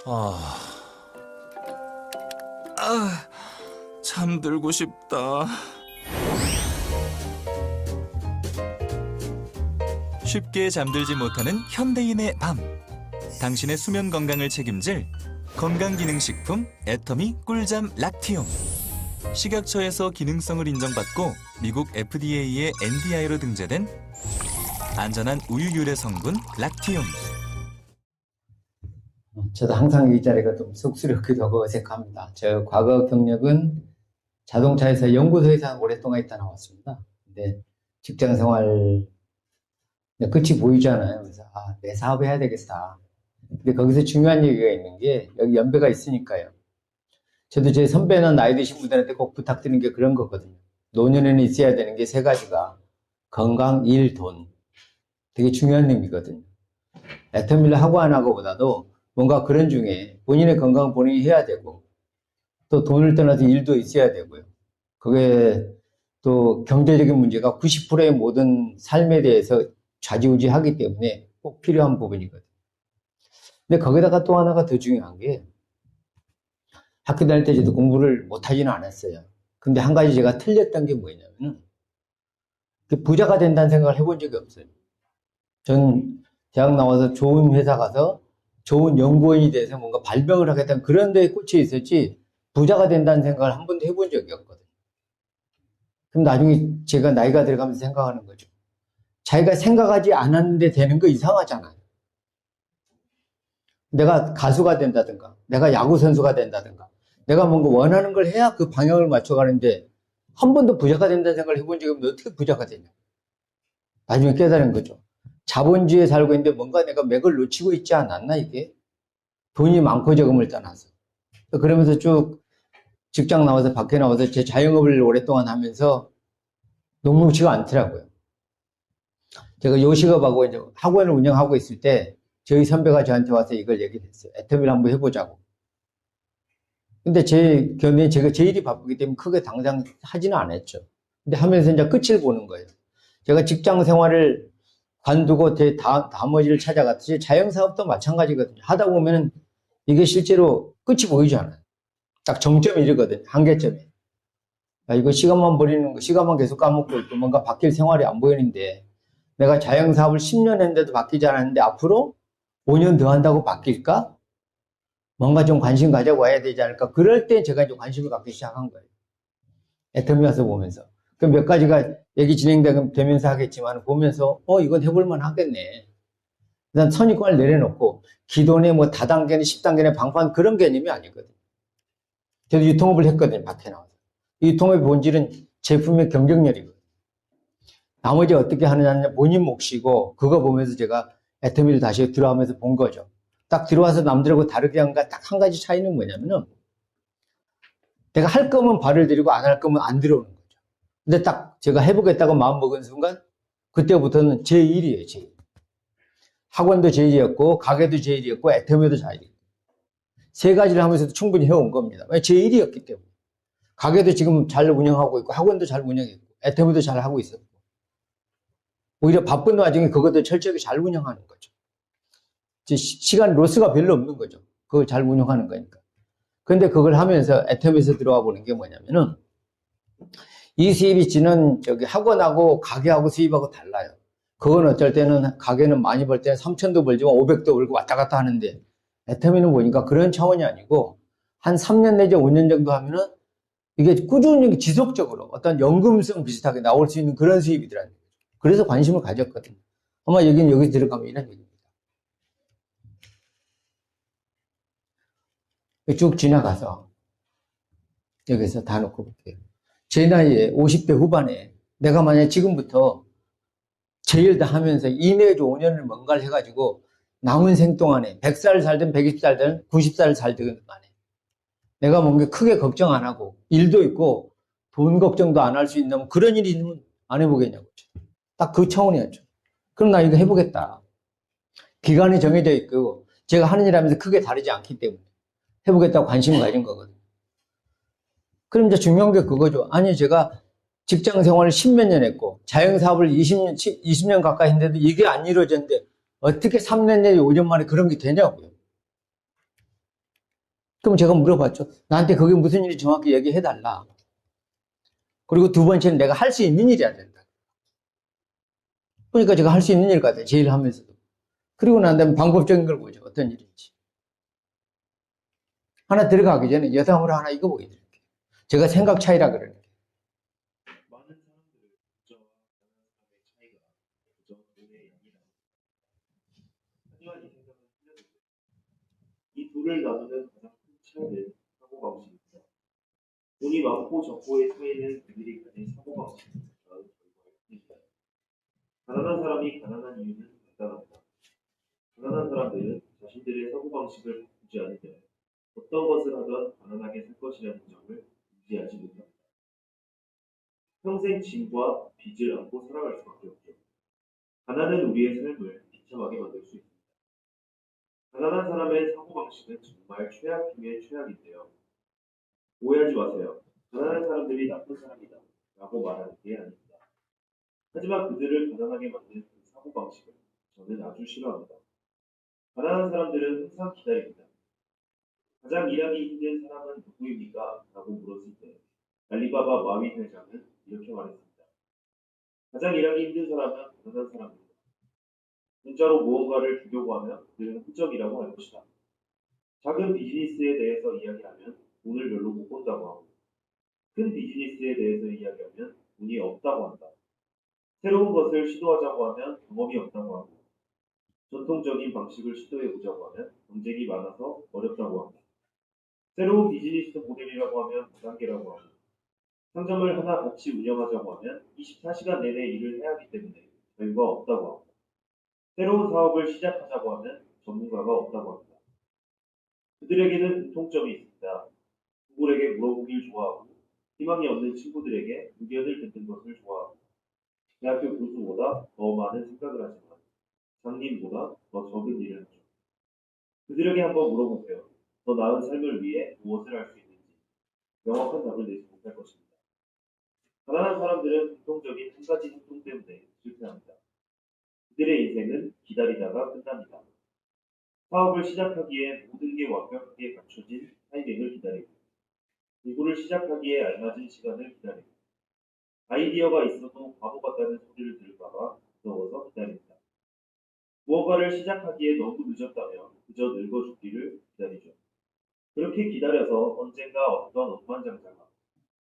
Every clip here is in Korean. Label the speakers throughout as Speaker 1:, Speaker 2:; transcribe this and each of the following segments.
Speaker 1: 아, 잠들고 싶다.
Speaker 2: 쉽게 잠들지 못하는 현대인의 밤. 당신의 수면 건강을 책임질 건강기능식품 애터미 꿀잠 락티움. 식약처에서 기능성을 인정받고 미국 FDA의 NDI로 등재된 안전한 우유 유래 성분 락티움.
Speaker 3: 저도 항상 이 자리가 좀 쑥스럽기도 하고 어색합니다. 저 과거 경력은 자동차에서 연구소에서 오랫동안 있다 나왔습니다. 근데 직장 생활 끝이 보이잖아요. 그래서 내 사업 해야 되겠다. 근데 거기서 중요한 얘기가 있는 게 여기 연배가 있으니까요. 저도 제 선배나 나이 드신 분들한테 꼭 부탁드리는 게 그런 거거든요. 노년에는 있어야 되는 게 세 가지가 건강, 일, 돈. 되게 중요한 의미거든요. 애터미를 하고 안 하고보다도 뭔가 그런 중에 본인의 건강 본인이 해야 되고 또 돈을 떠나서 일도 있어야 되고요. 그게 또 경제적인 문제가 90%의 모든 삶에 대해서 좌지우지하기 때문에 꼭 필요한 부분이거든요. 근데 거기다가 또 하나가 더 중요한 게 학교 다닐 때 저도 공부를 못하지는 않았어요. 근데 한 가지 제가 틀렸던 게 뭐냐면은 부자가 된다는 생각을 해본 적이 없어요. 전 대학 나와서 좋은 회사 가서 좋은 연구원이 돼서 뭔가 발명을 하겠다는 그런 데에 꽂혀 있었지 부자가 된다는 생각을 한 번도 해본 적이 없거든요. 그럼 나중에 제가 나이가 들어가면서 생각하는 거죠. 자기가 생각하지 않았는데 되는 거 이상하잖아요. 내가 가수가 된다든가 내가 야구선수가 된다든가 내가 뭔가 원하는 걸 해야 그 방향을 맞춰가는데 한 번도 부자가 된다는 생각을 해본 적이 없는데 어떻게 부자가 되냐. 나중에 깨달은 거죠. 자본주의에 살고 있는데 뭔가 내가 맥을 놓치고 있지 않았나 이게? 돈이 많고 적음을 떠나서. 그러면서 쭉 직장 나와서 밖에 나와서 제 자영업을 오랫동안 하면서 녹록치가 않더라고요. 제가 요식업하고 이제 학원을 운영하고 있을 때 저희 선배가 저한테 와서 이걸 얘기를 했어요. 애터미를 한번 해보자고. 근데 제 견해는 제가 제일이 바쁘기 때문에 크게 당장 하지는 않았죠. 근데 하면서 이제 끝을 보는 거예요. 제가 직장 생활을 관두고 제 다머지를 찾아갔듯이 자영사업도 마찬가지거든요. 하다 보면은 이게 실제로 끝이 보이지 않아요. 딱 정점이 이르거든요. 한계점이. 이거 시간만 버리는 거, 시간만 계속 까먹고 있고 뭔가 바뀔 생활이 안 보이는데 내가 자영사업을 10년 했는데도 바뀌지 않았는데 앞으로 5년 더 한다고 바뀔까? 뭔가 좀 관심 가져와야 되지 않을까? 그럴 때 제가 좀 관심을 갖기 시작한 거예요. 애터미 와서 보면서. 그 몇 가지가 얘기 진행되면서 하겠지만 보면서 이건 해볼만 하겠네. 일단 선입관을 내려놓고 기존의 뭐 다단계는 10단계는 방판 그런 개념이 아니거든요. 저도 유통업을 했거든요. 밖에 나와서. 유통업의 본질은 제품의 경쟁력이거든요. 나머지 어떻게 하느냐는 본인 몫이고 그거 보면서 제가 애터미를 다시 들어가면서 본 거죠. 딱 들어와서 남들하고 다르게 한 거 딱 한 가지 차이는 뭐냐면은 내가 할 거면 발을 들이고 안 할 거면 안 들어오는 거죠. 근데 딱 제가 해보겠다고 마음 먹은 순간 그때부터는 제 일이에요. 제 일. 학원도 제 일이었고 가게도 제 일이었고 애터미도 제 일이었고 세 가지를 하면서도 충분히 해온 겁니다. 제 일이었기 때문에. 가게도 지금 잘 운영하고 있고 학원도 잘 운영했고 애터미도 잘 하고 있었고 오히려 바쁜 와중에 그것도 철저하게 잘 운영하는 거죠. 시간 로스가 별로 없는 거죠. 그걸 잘 운영하는 거니까. 근데 그걸 하면서 애터미에서 들어와 보는 게 뭐냐면은 이 수입이 지는 저기 학원하고 가게하고 수입하고 달라요. 그건 어쩔 때는 가게는 많이 벌 때는 3천도 벌지만 500도 벌고 왔다 갔다 하는데 애터미는 보니까 그런 차원이 아니고 한 3년 내지 5년 정도 하면은 이게 꾸준히 지속적으로 어떤 연금성 비슷하게 나올 수 있는 그런 수입이더라고요. 그래서 관심을 가졌거든요. 아마 여기는 여기 들어가면 이런 얘기입니다. 쭉 지나가서 여기서 다 놓고 볼게요. 제 나이에 50대 후반에 내가 만약에 지금부터 제 일 다 하면서 2 내지 5년을 뭔가를 해가지고 남은 생 동안에 100살 살든 120살 살든 90살 살든 간에 내가 뭔가 크게 걱정 안 하고 일도 있고 돈 걱정도 안 할 수 있는 그런 일이 있으면 안 해보겠냐고. 딱 그 차원이었죠. 그럼 나 이거 해보겠다. 기간이 정해져 있고 제가 하는 일 하면서 크게 다르지 않기 때문에 해보겠다고 관심을 가진 거거든요. 그럼 이제 중요한 게 그거죠. 아니 제가 직장 생활을 10몇 년 했고 자영사업을 20년 가까이 했는데도 이게 안 이루어졌는데 어떻게 3년 내지 5년 만에 그런 게 되냐고요. 그럼 제가 물어봤죠. 나한테 그게 무슨 일인지 정확히 얘기해달라. 그리고 두 번째는 내가 할 수 있는 일이어야 된다. 그러니까 제가 할 수 있는 일 같아요. 제일 하면서도. 그리고 난 다음에 방법적인 걸 보죠. 어떤 일인지. 하나 들어가기 전에 여담으로 하나 이거 보여드릴게요. 제가 생각 차이라 그러는 게.
Speaker 1: 많은 사람들은 부자와 가난한 사람의 차이가 부자 돈의 양이다. 하지만 이 생각은 틀렸는데 이 둘을 나누는 가장 큰 차이는 사고방식입니다. 돈이 많고 적고의 차이는 그들이 가진 사고방식을 결과일 뿐입니다. 가난한 사람이 가난한 이유는 간단합니다. 가난한 사람들은 자신들의 사고방식을 바꾸지 않으면 어떤 것을 하든 가난하게 살 것이라는 점을 유지하지 못합니다. 평생 짐과 빚을 안고 살아갈 수밖에 없죠. 가난은 우리의 삶을 비참하게 만들 수 있습니다. 가난한 사람의 사고방식은 정말 최악 중의 최악인데요. 오해하지 마세요. 가난한 사람들이 나쁜 사람이다 라고 말하는 게 아닙니다. 하지만 그들을 가난하게 만든 그 사고방식을 저는 아주 싫어합니다. 가난한 사람들은 항상 기다립니다. 가장 일하기 힘든 사람은 누구입니까? 라고 물었을 때 알리바바 마윈 회장은 이렇게 말했습니다. 가장 일하기 힘든 사람은 가난한 사람입니다. 문자로 무언가를 주려고 하면 그들은 흔적이라고 할 것이다. 작은 비즈니스에 대해서 이야기하면 돈을 별로 못 번다고 하고 큰 비즈니스에 대해서 이야기하면 돈이 없다고 한다. 새로운 것을 시도하자고 하면 경험이 없다고 하고 전통적인 방식을 시도해보자고 하면 경쟁이 많아서 어렵다고 합니다. 새로운 비즈니스 모델이라고 하면 무단계라고 하고 상점을 하나 같이 운영하자고 하면 24시간 내내 일을 해야 하기 때문에 여유가 없다고 하고 새로운 사업을 시작하자고 하면 전문가가 없다고 합니다. 그들에게는 공통점이 있습니다. 누구에게 물어보길 좋아하고 희망이 없는 친구들에게 의견을 듣는 것을 좋아하고 대학교 교수보다 더 많은 생각을 하지만 장님보다 더 적은 일을 하죠. 그들에게 한번 물어보세요. 더 나은 삶을 위해 무엇을 할 수 있는지 명확한 답을 내지 못할 것입니다. 가난한 사람들은 공통적인 한 가지 행동 때문에 실패합니다. 그들의 인생은 기다리다가 끝납니다. 사업을 시작하기에 모든 게 완벽하게 갖춰진 타이밍을 기다리고 공부를 시작하기에 알맞은 시간을 기다리고 아이디어가 있어도 바보 같다는 소리를 들을까봐 무서워서 기다립니다. 무언가를 시작하기에 너무 늦었다면 그저 늙어 죽기를 기다리죠. 그렇게 기다려서 언젠가 어떤 억만장자가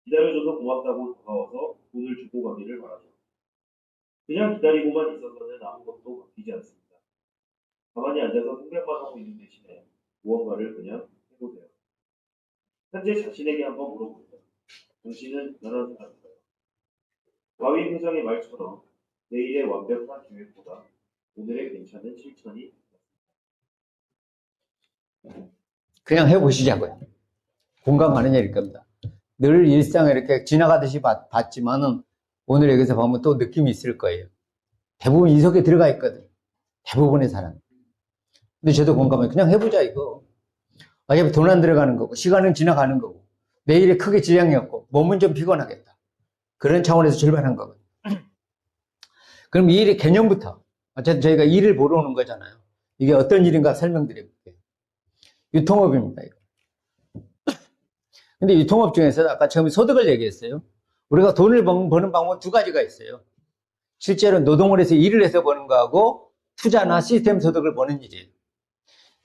Speaker 1: 기다려줘서 고맙다고 다가와서 돈을 주고 가기를 바라죠. 그냥 기다리고만 있어서는 아무것도 바뀌지 않습니다. 가만히 앉아서 생각만 하고 있는 대신에 무언가를 그냥 해보세요. 현재 자신에게 한번 물어보세요. 당신은 가난한 사람인가요? 마윈 회장의 말처럼 내일의 완벽한 계획보다 오늘의 괜찮은 실천이
Speaker 3: 그냥 해보시자고요. 공감 가는 얘기일 겁니다. 늘 일상을 이렇게 지나가듯이 봤지만은 오늘 여기서 보면 또 느낌이 있을 거예요. 대부분 이 속에 들어가 있거든. 대부분의 사람. 근데 저도 공감해요. 그냥 해보자 이거. 어차피 돈 안 들어가는 거고 시간은 지나가는 거고 내일에 크게 지장이 없고 몸은 좀 피곤하겠다. 그런 차원에서 출발한 거거든요. 그럼 이 일의 개념부터 어쨌든 저희가 일을 보러 오는 거잖아요. 이게 어떤 일인가 설명드려볼게요. 유통업입니다. 이거. 근데 유통업 중에서 아까 처음에 소득을 얘기했어요. 우리가 돈을 버는 방법은 두 가지가 있어요. 실제로 노동을 해서 일을 해서 버는 거하고 투자나 시스템 소득을 버는 일이에요.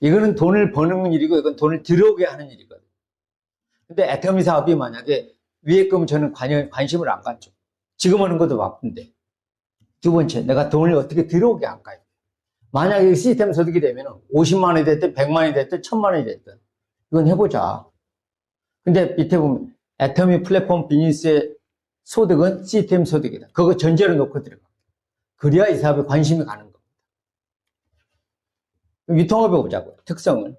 Speaker 3: 이거는 돈을 버는 일이고 이건 돈을 들어오게 하는 일이거든요. 근데 애터미 사업이 만약에 위에 거면 저는 관심을 안 갖죠. 지금 하는 것도 바쁜데. 두 번째, 내가 돈을 어떻게 들어오게 할까요? 만약에 시스템 소득이 되면 50만 원이 됐든 100만 원이 됐든 1000만 원이 됐든 이건 해보자. 근데 밑에 보면 애터미 플랫폼 비즈니스의 소득은 시스템 소득이다. 그거 전제로 놓고 들어가. 그래야 이 사업에 관심이 가는 겁니다. 유통업에 보자고요. 특성을.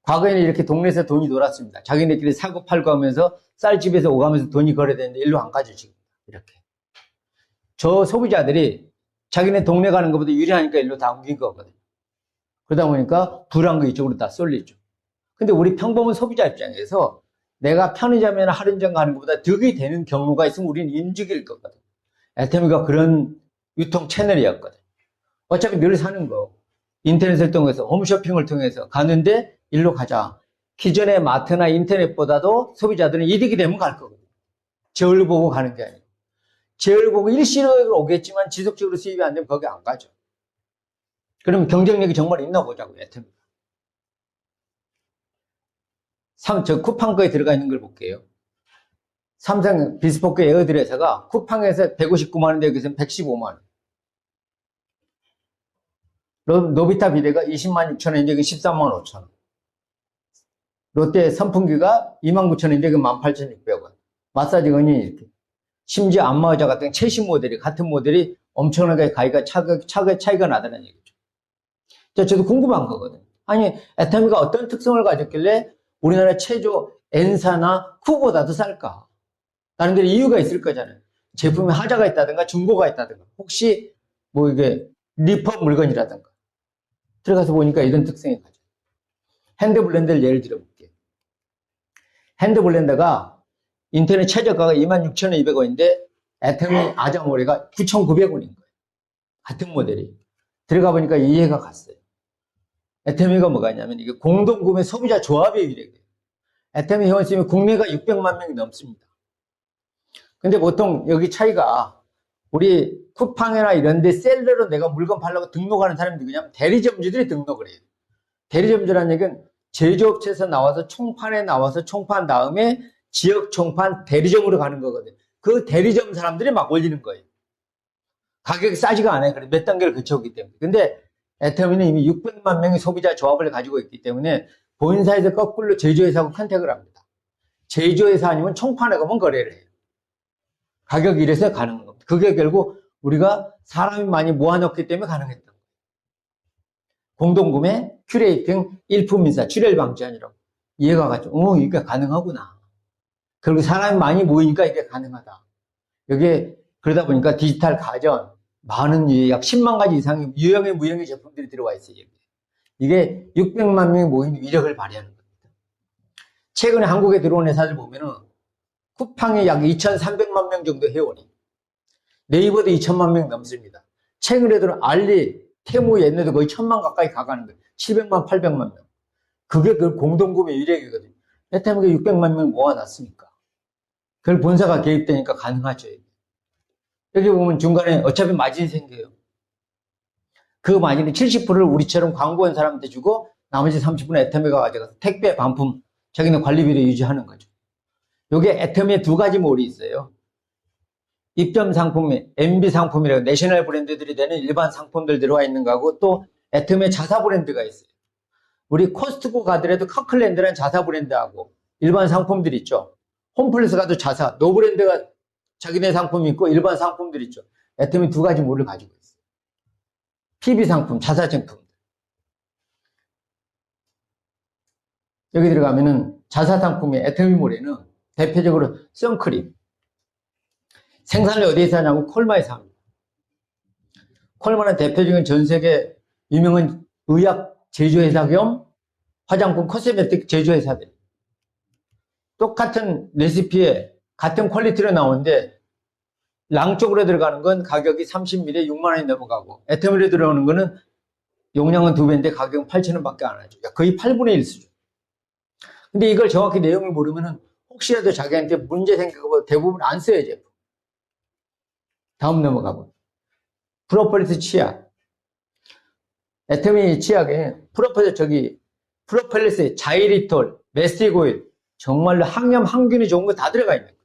Speaker 3: 과거에는 이렇게 동네에서 돈이 놀았습니다. 자기네끼리 사고 팔고 하면서 쌀집에서 오가면서 돈이 거래되는데 일로 안 가죠, 지금. 이렇게. 저 소비자들이 자기네 동네 가는 것보다 유리하니까 일로 다 옮긴 거거든요. 그러다 보니까 불안 거 이쪽으로 다 쏠리죠. 근데 우리 평범한 소비자 입장에서 내가 편의점이나 할인점 가는 것보다 득이 되는 경우가 있으면 우리는 인죽일 거거든요. 애터미가 그런 유통 채널이었거든요. 어차피 늘 사는 거. 인터넷을 통해서 홈쇼핑을 통해서 가는데 일로 가자. 기존의 마트나 인터넷보다도 소비자들은 이득이 되면 갈 거거든요. 저울 보고 가는 게 아니고. 저울 보고 일시적으로 오겠지만 지속적으로 수입이 안 되면 거기 안 가죠. 그러면 경쟁력이 정말 있나 보자고요, 애터미가. 저 쿠팡 거에 들어가 있는 걸 볼게요. 삼성 비스포크 에어드레서가 쿠팡에서 159만 원인데 여기서는 115만 원. 노비타 비데가 20만 6천 원인데 여기 13만 5천 원. 롯데 선풍기가 2만 9천 원인데 여기 18,600원. 마사지건이 이렇게. 심지어 안마의자 같은 최신 모델이, 같은 모델이 엄청나게 가격이 차이가 나다는 얘기죠. 저도 궁금한 거거든요. 아니, 애터미가 어떤 특성을 가졌길래 우리나라 체조 N사나 쿠보다도 쌀까? 다른 데 이유가 있을 거잖아요. 제품에 하자가 있다든가 중고가 있다든가 혹시 뭐 이게 리퍼 물건이라든가 들어가서 보니까 이런 특성이 가죠. 핸드 블렌더를 예를 들어볼게요. 핸드 블렌더가 인터넷 최저가가 26,200원인데 애터미 아자모레가 9,900원인 거예요. 같은 모델이. 들어가 보니까 이해가 갔어요. 애터미가 뭐가 있냐면 이게 공동구매 소비자 조합의 유래예요. 애터미 회원수는 국내가 600만 명이 넘습니다. 근데 보통 여기 차이가 우리 쿠팡이나 이런 데 셀러로 내가 물건 팔려고 등록하는 사람들이 그냥 대리점주들이 등록을 해요. 대리점주라는 얘기는 제조업체에서 나와서 총판에 나와서 총판 다음에 지역 총판 대리점으로 가는 거거든요. 그 대리점 사람들이 막 올리는 거예요. 가격이 싸지가 않아요. 그래서 몇 단계를 거쳐오기 때문에. 근데 애터미는 이미 600만 명의 소비자 조합을 가지고 있기 때문에 본사에서 거꾸로 제조회사하고 컨택을 합니다. 제조회사 아니면 총판에 가면 거래를 해요. 가격이 이래서 가능한 겁니다. 그게 결국 우리가 사람이 많이 모아놓기 때문에 가능했던 거예요. 공동구매, 큐레이팅, 일품인사, 출혈 방지하느라고. 이해가 가죠. 이게 가능하구나. 그리고 사람이 많이 모이니까 이게 가능하다. 여기에 그러다 보니까 디지털 가전, 많은 약 10만 가지 이상의 유형의 무형의 제품들이 들어와 있어요. 이게 600만 명이 모인 위력을 발휘하는 겁니다. 최근에 한국에 들어온 회사들 보면은 쿠팡이 약 2,300만 명 정도 회원이, 네이버도 2천만 명 넘습니다. 최근에 들어온 알리, 테무 얘네도 거의 1,000만 가까이 가가는 거예요. 700만, 800만 명. 그게 그 공동구매 위력이거든요. 애터미가 600만 명 모아놨으니까. 그걸 본사가 개입되니까 가능하죠. 여기 보면 중간에 어차피 마진이 생겨요. 그 마진의 70%를 우리처럼 광고한 사람한테 주고 나머지 30%는 애터미가 가져가서 택배, 반품, 자기네 관리비를 유지하는 거죠. 요게 애터미의 두 가지 몰이 있어요. 입점 상품이 MB 상품이라고 내셔널 브랜드들이 되는 일반 상품들 들어와 있는 거하고 또 애터미의 자사 브랜드가 있어요. 우리 코스트코 가더라도 커클랜드라는 자사 브랜드하고 일반 상품들 있죠. 홈플러스 가도 자사, 노브랜드가 자기네 상품이 있고 일반 상품들 있죠. 애터미 두 가지 몰을 가지고 있어요. PB 상품, 자사 제품. 여기 들어가면은 자사 상품의 애터미 몰에는 대표적으로 선크림. 생산을 어디에서 하냐고 콜마에서 합니다. 콜마는 대표적인 전 세계 유명한 의약 제조회사 겸 화장품 코스메틱 제조회사들. 똑같은 레시피에 같은 퀄리티로 나오는데 랑 쪽으로 들어가는 건 가격이 30ml 6만 원이 넘어가고 애터미로 들어오는 거는 용량은 2배인데 가격은 8,000원 밖에 안 하죠. 거의 8분의 1 수준. 근데 이걸 정확히 내용을 모르면은 혹시라도 자기한테 문제 생기고 대부분 안 써요, 제품. 다음 넘어가고. 프로폴리스 치약. 애터미 치약에 프로폴리스, 자이리톨, 메스틱오일, 정말로 항염, 항균이 좋은 거 다 들어가 있는 거예요.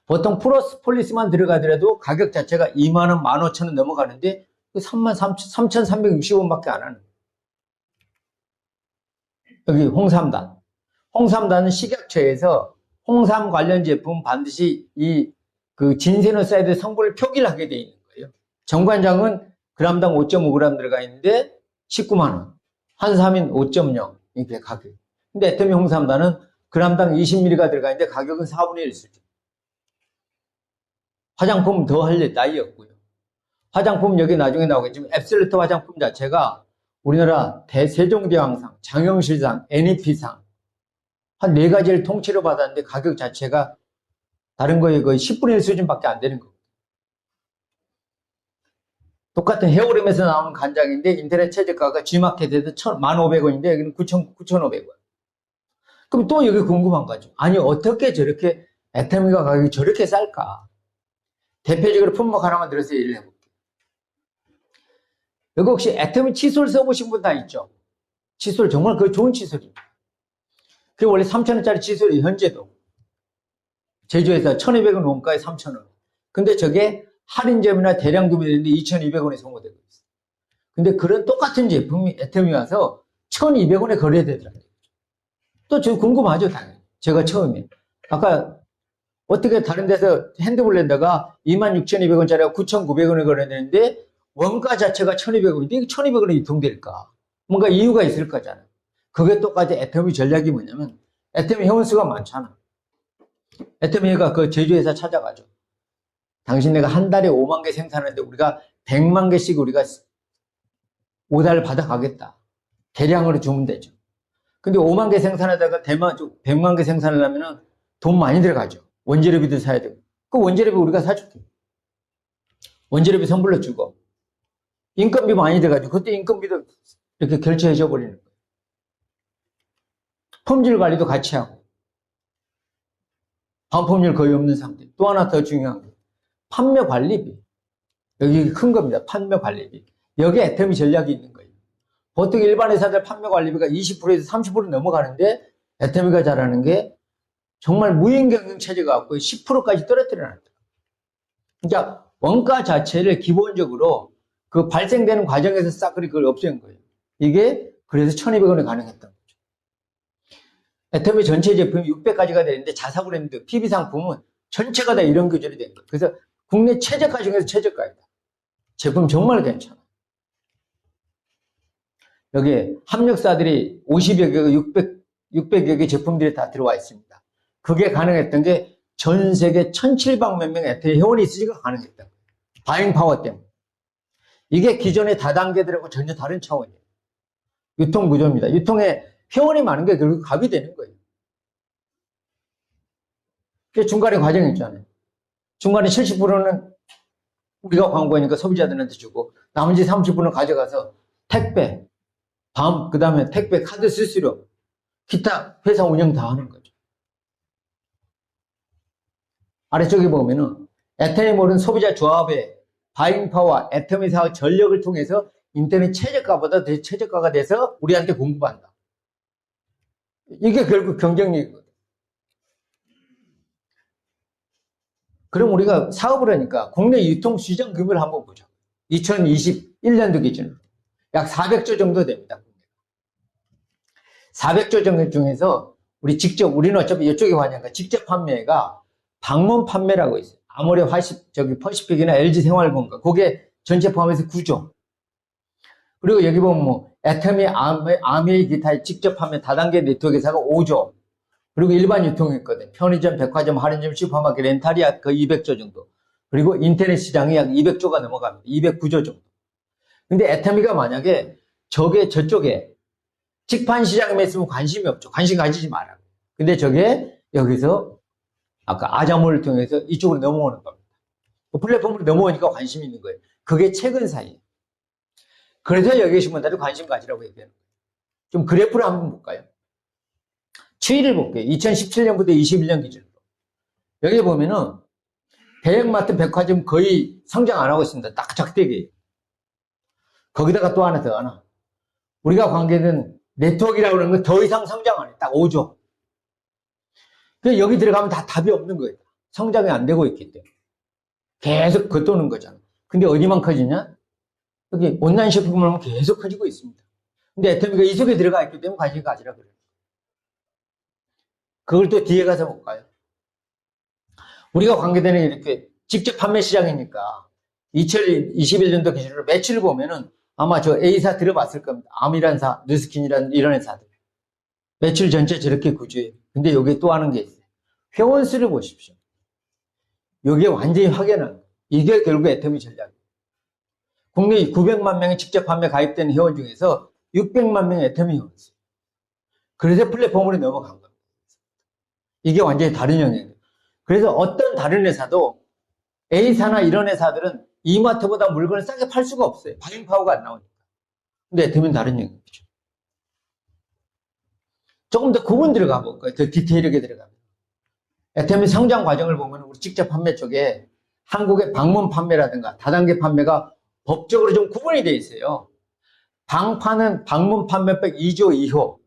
Speaker 3: 보통 프로폴리스만 들어가더라도 가격 자체가 2만원, 15,000원 넘어가는데 33,360원 밖에 안 하는 거예요. 여기 홍삼단. 홍삼단은 식약처에서 홍삼 관련 제품 반드시 그 진세노사이드 성분을 표기를 하게 되어 있는 거예요. 정관장은 그람당 5.5g 들어가 있는데 19만원. 한삼인 5.0. 이렇게 가격. 근데 애터미 홍삼단은 그람당 20ml가 들어가 있는데 가격은 4분의 1 수준. 화장품 더 할 나위 없고요. 화장품 여기 나중에 나오겠지만 앱솔루트 화장품 자체가 우리나라 세종대왕상, 장영실상, NEP상 한 4가지를 통째로 받았는데 가격 자체가 다른 거에 거의 10분의 1 수준밖에 안 되는 거예요. 똑같은 헤어림에서 나오는 간장인데 인터넷 최저가가 G마켓에서 1,500원인데 여기는 9,500원. 그럼 또 여기 궁금한 거죠. 아니 어떻게 저렇게 애터미가 가격이 저렇게 쌀까? 대표적으로 품목 하나만 들어서 얘기를 해볼게요. 여기 혹시 애터미 칫솔 써보신 분 다 있죠? 칫솔 정말 그 좋은 칫솔입니다. 그게 원래 3,000원짜리 칫솔이 현재도 제조해서 1,200원 원가에 3,000원. 근데 저게 할인점이나 대량 구매되는데 2,200원에 소모되고 있어요. 근데 그런 똑같은 제품이 애터미 와서 1,200원에 거래되더라고요. 또 저 궁금하죠, 당연히. 제가 처음에. 아까 어떻게 다른 데서 핸드블렌더가 26,200원짜리가 9,900원에 거래되는데 원가 자체가 1,200원인데 이게 1,200원에 유통될까? 뭔가 이유가 있을 거잖아요. 그게 똑같이 애터미 전략이 뭐냐면 애터미 회원수가 많잖아. 애터미가 그 제조회사 찾아가죠. 당신네가 한 달에 5만 개 생산하는데 우리가 100만 개씩 우리가 오다를 받아가겠다. 대량으로 주면 되죠. 근데 5만 개 생산하다가 100만 개 생산하려면 돈 많이 들어가죠. 원재료비도 사야 되고. 그 원재료비 우리가 사줄게. 원재료비 선불로 주고. 인건비 많이 들어가죠. 그때 인건비도 이렇게 결제해줘 버리는 거예요. 품질 관리도 같이 하고. 반품률 거의 없는 상태. 또 하나 더 중요한 게 판매 관리비. 여기 큰 겁니다. 판매 관리비. 여기에 애터미 전략이 있는 거예요. 보통 일반 회사들 판매 관리비가 20%에서 30% 넘어가는데 애터미가 잘하는 게 정말 무인 경영 체제가 갖고 10%까지 떨어뜨려 놨다. 그러니까 원가 자체를 기본적으로 그 발생되는 과정에서 싹그리 그걸 없앤 거예요. 이게 그래서 1,200원에 가능했던 거죠. 애터미 전체 제품이 600가지가 되는데 자사브랜드, PB 상품은 전체가 다 이런 규절이 된 거예요. 그래서 국내 최저가 중에서 최저가이다. 제품 정말 괜찮아. 여기에 합력사들이 50여 개, 600여 개 제품들이 다 들어와 있습니다. 그게 가능했던 게 전 세계 1,700몇 명 애터미 회원이 있으니까 가능했던 거예요. 바잉 파워 때문에. 이게 기존의 다단계들하고 전혀 다른 차원이에요. 유통 구조입니다. 유통에 회원이 많은 게 결국 값이 되는 거예요. 중간에 과정이 있잖아요. 중간에 70%는 우리가 광고하니까 소비자들한테 주고 나머지 30%는 가져가서 택배, 그 다음에 택배 카드 수수료, 기타 회사 운영 다 하는 거죠. 아래쪽에 보면은 애터미 모른 소비자 조합의 바잉파워 애터미사의 전력을 통해서 인터넷 최저가보다 더 최저가가 돼서 우리한테 공급한다. 이게 결국 경쟁력이거든. 그럼 우리가 사업을 하니까 국내 유통 시장 규모를 한번 보자. 2021년도 기준으로 약 400조 정도 됩니다. 400조 정도 중에서 우리는 어차피 이쪽에 관여하니까 직접 판매가 방문 판매라고 있어요. 아모레 퍼시픽이나 LG 생활건강. 그게 전체 포함해서 9조. 그리고 여기 보면 뭐, 애터미, 아메이 기타의 직접 판매 다단계 네트워크 회사가 5조. 그리고 일반 유통이 있거든. 편의점, 백화점, 할인점, 슈퍼마켓, 렌탈이 약 거의 200조 정도. 그리고 인터넷 시장이 약 200조가 넘어갑니다. 209조 정도. 근데 애터미가 만약에 저쪽에 직판 시장에 있으면 관심이 없죠. 관심 가지지 마라. 근데 저게 여기서 아까 아자모를 통해서 이쪽으로 넘어오는 겁니다. 그 플랫폼으로 넘어오니까 관심이 있는 거예요. 그게 최근 사이에. 그래서 여기 계신 분들이 관심 가지라고 얘기하는 거예요. 좀 그래프를 한번 볼까요? 추이를 볼게요. 2017년부터 21년 기준으로. 여기 보면은 대형마트, 백화점 거의 성장 안 하고 있습니다. 딱 적대기. 거기다가 또 하나 더 하나. 우리가 관계된 네트워크라고 하는 건 더 이상 성장 안 해. 딱 5조. 그래서 여기 들어가면 다 답이 없는 거예요. 성장이 안 되고 있기 때문에. 계속 겉도는 거잖아. 근데 어디만 커지냐? 여기 온라인 쇼핑몰 하면 계속 커지고 있습니다. 근데 애터미가 이 속에 들어가 있기 때문에 관심 가지라 그래요. 그걸 또 뒤에 가서 볼까요? 우리가 관계되는 이렇게 직접 판매 시장이니까 2021년도 기준으로 매출을 보면은 아마 저 A사 들어봤을 겁니다. 아미란사, 누스킨이라는 이런 회사들. 매출 전체 저렇게 구조해요. 근데 여기 또 하는 게 있어요. 회원수를 보십시오. 여기에 완전히 확연한 거예요. 이게 결국 애터미 전략이에요. 국내 900만 명의 직접 판매 가입된 회원 중에서 600만 명의 애터미 회원수. 그래서 플랫폼으로 넘어간 겁니다. 이게 완전히 다른 영역이에요. 그래서 어떤 다른 회사도 A사나 이런 회사들은 이마트보다 물건을 싸게 팔 수가 없어요. 바잉파워가 안 나오니까. 근데 애터미는 다른 영역이죠. 조금 더 구분 들어가 볼까요? 더 디테일하게 들어가면. 애터미 성장 과정을 보면 우리 직접 판매 쪽에 한국의 방문 판매라든가 다단계 판매가 법적으로 좀 구분이 되어 있어요. 방판은 방문 판매법 2조 2호,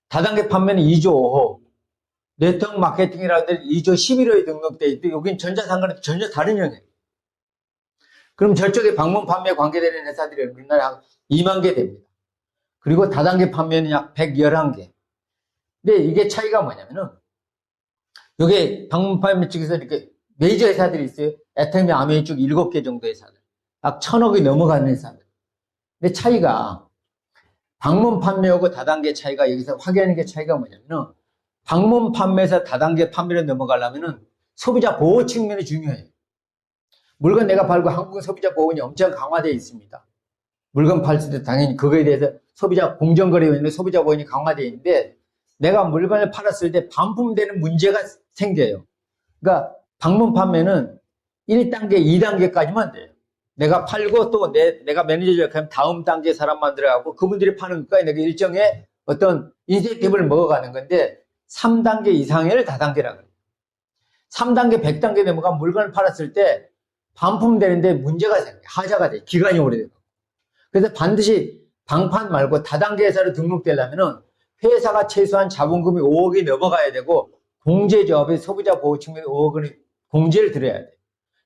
Speaker 3: 다단계 판매는 2조 5호, 네트워크 마케팅이라든지 2조 11호에 등록되어 있고 여긴 전자상거래는 전혀 다른 영역이에요. 그럼 저쪽에 방문 판매 관계되는 회사들이 우리나라에 한 2만 개 됩니다. 그리고 다단계 판매는 약 111개. 근데 이게 차이가 뭐냐면은 여기 방문 판매 쪽에서 이렇게 메이저 회사들이 있어요. 애터미, 아메이 쪽 7개 정도의 회사들. 약 1,000억이 넘어가는 회사들. 근데 차이가 방문 판매하고 다단계 차이가 여기서 확인하는 게 차이가 뭐냐면은 방문 판매에서 다단계 판매로 넘어가려면은 소비자 보호 측면이 중요해요. 물건 내가 팔고 한국은 소비자 보호원이 엄청 강화되어 있습니다. 물건 팔 때 당연히 그거에 대해서 소비자 공정거래위원회 소비자 보호원이 강화되어 있는데 내가 물건을 팔았을 때 반품되는 문제가 생겨요. 그러니까 방문 판매는 1단계, 2단계까지만 돼요. 내가 팔고 또 내가 매니저 역할하면 다음 단계 사람 만들어가고 그분들이 파는 것까지 내가 일정의 어떤 인센티브를 먹어가는 건데 3단계 이상을 다단계라고 해요. 3단계, 100단계 넘어가 물건을 팔았을 때 반품되는데 문제가 생겨요. 하자가 돼요. 기간이 오래되고. 그래서 반드시 방판 말고 다단계 회사로 등록되려면은 회사가 최소한 자본금이 5억이 넘어가야 되고 공제조합의 소비자 보호 측면에 5억을 공제를 들어야 돼요.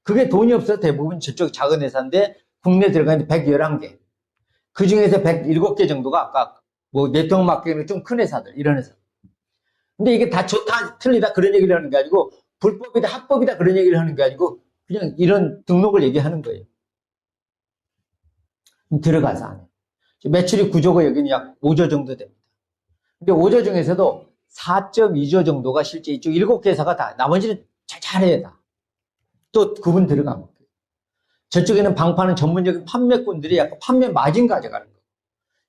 Speaker 3: 그게 돈이 없어서 대부분 저쪽 작은 회사인데 국내에 들어가는데 111개. 그 중에서 107개 정도가 아까 뭐 네트워크 마케팅이 좀 큰 회사들, 이런 회사. 근데 이게 다 좋다, 틀리다 그런 얘기를 하는 게 아니고 불법이다, 합법이다 그런 얘기를 하는 게 아니고 그냥 이런 등록을 얘기하는 거예요. 들어가서 안 해요. 매출이 9조고 여기는 약 5조 정도 됩니다. 근데 5조 중에서도 4.2조 정도가 실제 이쪽 7개 회사가 다, 나머지는 잘해요, 다. 또 그분 들어가면. 저쪽에는 방파는 전문적인 판매꾼들이 약간 판매 마진 가져가는 거예요.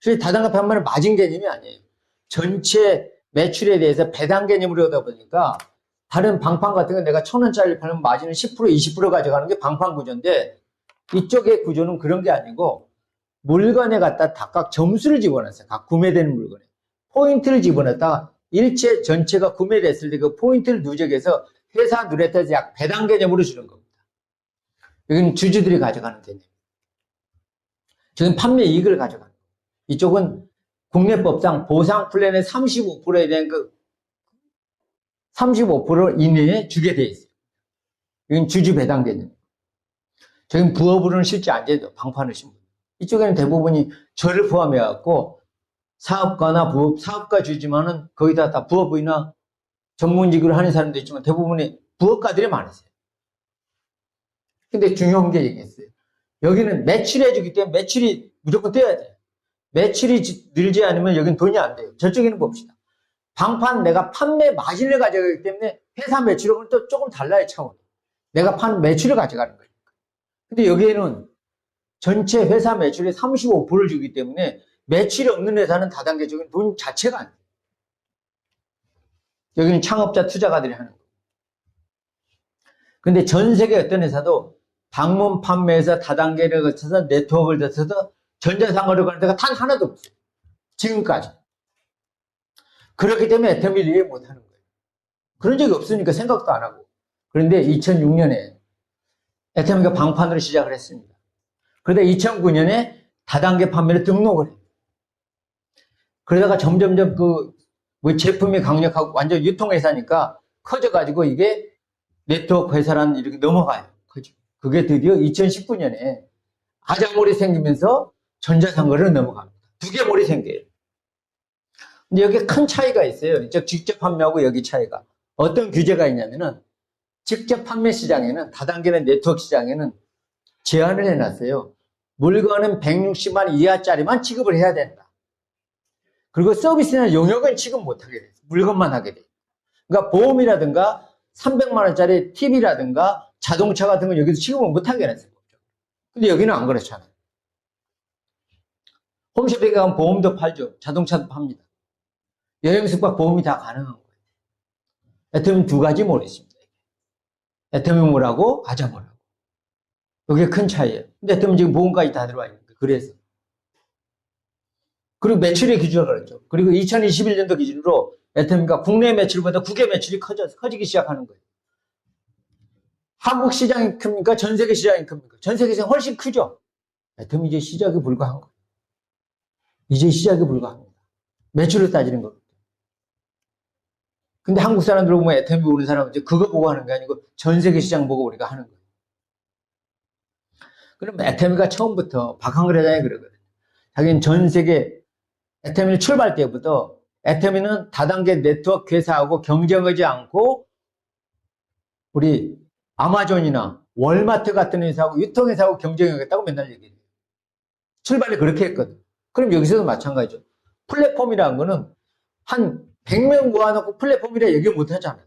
Speaker 3: 그래서 다단계 판매는 마진 개념이 아니에요. 전체 매출에 대해서 배당 개념으로 하다 보니까 다른 방판 같은 건 내가 1,000원짜리를 팔면 마진은 10%, 20% 가져가는 게 방판 구조인데 이쪽의 구조는 그런 게 아니고 물건에 갖다 각각 점수를 집어넣었어요. 각 구매되는 물건에. 포인트를 집어넣었다가 일체 전체가 구매됐을 때 그 포인트를 누적해서 회사 누렛에서 약 배당 개념으로 주는 겁니다. 여기는 주주들이 가져가는 개념. 저는 판매 이익을 가져가는 거예요. 이쪽은 국내법상 보상 플랜의 35%에 대한 그 35% 이내에 주게 돼 있어요. 이건 주주 배당 개념. 저긴 부업으로는 실제 안 돼도 방판을 신분. 이쪽에는 대부분이 저를 포함해갖고 사업가나 부업, 사업가 주지만은 거기다 다 부업이나 전문직으로 하는 사람도 있지만 대부분이 부업가들이 많으세요. 근데 중요한 게 얘기했어요. 여기는 매출해주기 때문에 매출이 무조건 떼야 돼요. 매출이 늘지 않으면 여기는 돈이 안 돼요. 저쪽에는 봅시다. 방판 내가 판매 마진을 가져가기 때문에 회사 매출하고는 또 조금 달라요, 차원이. 내가 판 매출을 가져가는 거니까. 근데 여기에는 전체 회사 매출의 35%를 주기 때문에 매출이 없는 회사는 다단계적인 돈 자체가 안 돼요. 여기는 창업자 투자가들이 하는 거예요. 근데 전 세계 어떤 회사도 방문 판매에서 다단계를 거쳐서 네트워크를 거쳐서 전자상거래를 가는 데가 단 하나도 없어요. 지금까지. 그렇기 때문에 애터미를 이해 못하는 거예요. 그런 적이 없으니까 생각도 안 하고. 그런데 2006년에 애터미가 방판으로 시작을 했습니다. 그러다 2009년에 다단계 판매를 등록을 해요. 그러다가 점점점 뭐 제품이 강력하고 완전 유통회사니까 커져가지고 이게 네트워크 회사라는 이렇게 넘어가요. 그죠? 그게 드디어 2019년에 아자몰이 생기면서 전자상거래로 넘어갑니다. 2개 몰이 생겨요. 근데 여기 큰 차이가 있어요. 직접 판매하고 여기 차이가. 어떤 규제가 있냐면은 직접 판매 시장에는 다단계는 네트워크 시장에는 제한을 해놨어요. 물건은 160만 이하짜리만 취급을 해야 된다. 그리고 서비스나 용역은 취급 못하게 돼요. 물건만 하게 돼요. 그러니까 보험이라든가 300만 원짜리 TV라든가 자동차 같은 건 여기서 취급을 못하게 해놨어요. 근데 여기는 안 그렇잖아요. 홈쇼핑에 가면 보험도 팔죠. 자동차도 팝니다. 여행 숙박 보험이 다 가능한 거예요. 애터미는 2가지 몰이 있습니다. 애터미몰하고 아자몰하고. 이게 큰 차이예요. 근데 애터미 지금 보험까지 다 들어와 있는 거예요. 그래서. 그리고 매출의 기준을 그랬죠. 그리고 2021년도 기준으로 애터미가 국내 매출보다 국외 매출이 커지기 시작하는 거예요. 한국 시장이 큽니까? 전 세계 시장이 큽니까? 전 세계 시장이 훨씬 크죠? 애터미 이제 시작에 불과한 거예요. 이제 시작에 불과합니다. 매출을 따지는 겁니다. 근데 한국 사람들 보면 애터미 보는 사람은 이제 그거 보고 하는 게 아니고 전 세계 시장 보고 우리가 하는 거예요. 그럼 애터미가 처음부터 박한글 회장이 그러거든요. 자기는 전 세계 애터미를 출발 때부터 애터미는 다단계 네트워크 회사하고 경쟁하지 않고 우리 아마존이나 월마트 같은 회사하고 유통회사하고 경쟁하겠다고 맨날 얘기해요. 출발이 그렇게 했거든. 그럼 여기서도 마찬가지죠. 플랫폼이라는 거는 한 100명 모아놓고 플랫폼이라 얘기 못 하잖아요.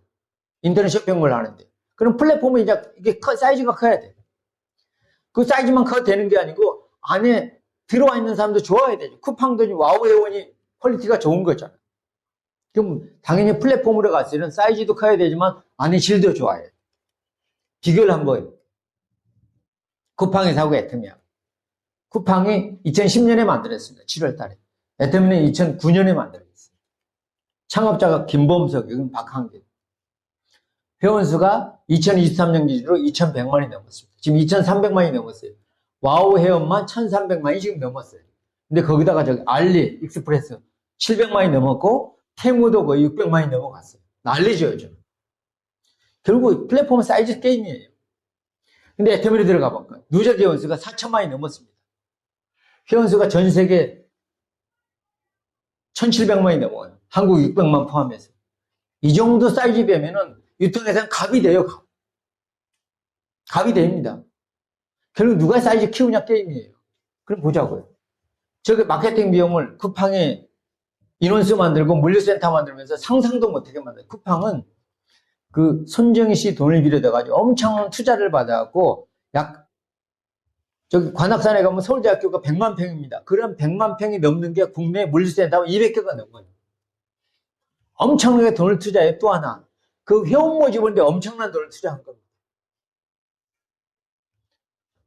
Speaker 3: 인터넷 쇼핑몰 하는데. 그럼 플랫폼은 이제 이게 사이즈가 커야 돼. 그 사이즈만 커도 되는 게 아니고 안에 들어와 있는 사람도 좋아야 되죠. 쿠팡도 와우 회원이 퀄리티가 좋은 거잖아요. 그럼 당연히 플랫폼으로 갔을 때는 사이즈도 커야 되지만 안에 질도 좋아야 돼. 비교를 한번 해요. 쿠팡에서하고 애터미하고. 쿠팡이 2010년에 만들었습니다. 7월 달에. 애터미는 2009년에 만들었어요. 창업자가 김범석, 여기는 박한길. 회원수가 2023년 기준으로 2,100만이 넘었습니다. 지금 2,300만이 넘었어요. 와우 회원만 1,300만이 지금 넘었어요. 근데 거기다가 저기 알리, 익스프레스 700만이 넘었고 테무도 거의 600만이 넘어갔어요. 난리죠, 요즘. 결국 플랫폼은 사이즈 게임이에요. 근데 애터미로 들어가 볼까요? 누적 회원수가 4천만이 넘었습니다. 회원수가 전 세계 1,700만이 넘어요. 한국 600만 포함해서. 이 정도 사이즈 되면은 유통회사는 갑이 돼요. 갑이 됩니다. 결국 누가 사이즈 키우냐 게임이에요. 그럼 보자고요. 저기 마케팅 비용을 쿠팡에 인원수 만들고 물류센터 만들면서 상상도 못하게 만들어요. 쿠팡은 그 손정희 씨 돈을 빌려다가지고 엄청난 투자를 받아갖고 저기 관악산에 가면 서울대학교가 100만 평입니다. 그런 100만 평이 넘는 게 국내 물류센터 200개가 넘어요. 엄청나게 돈을 투자해. 또 하나 그 회원 모집인데 엄청난 돈을 투자한 겁니다.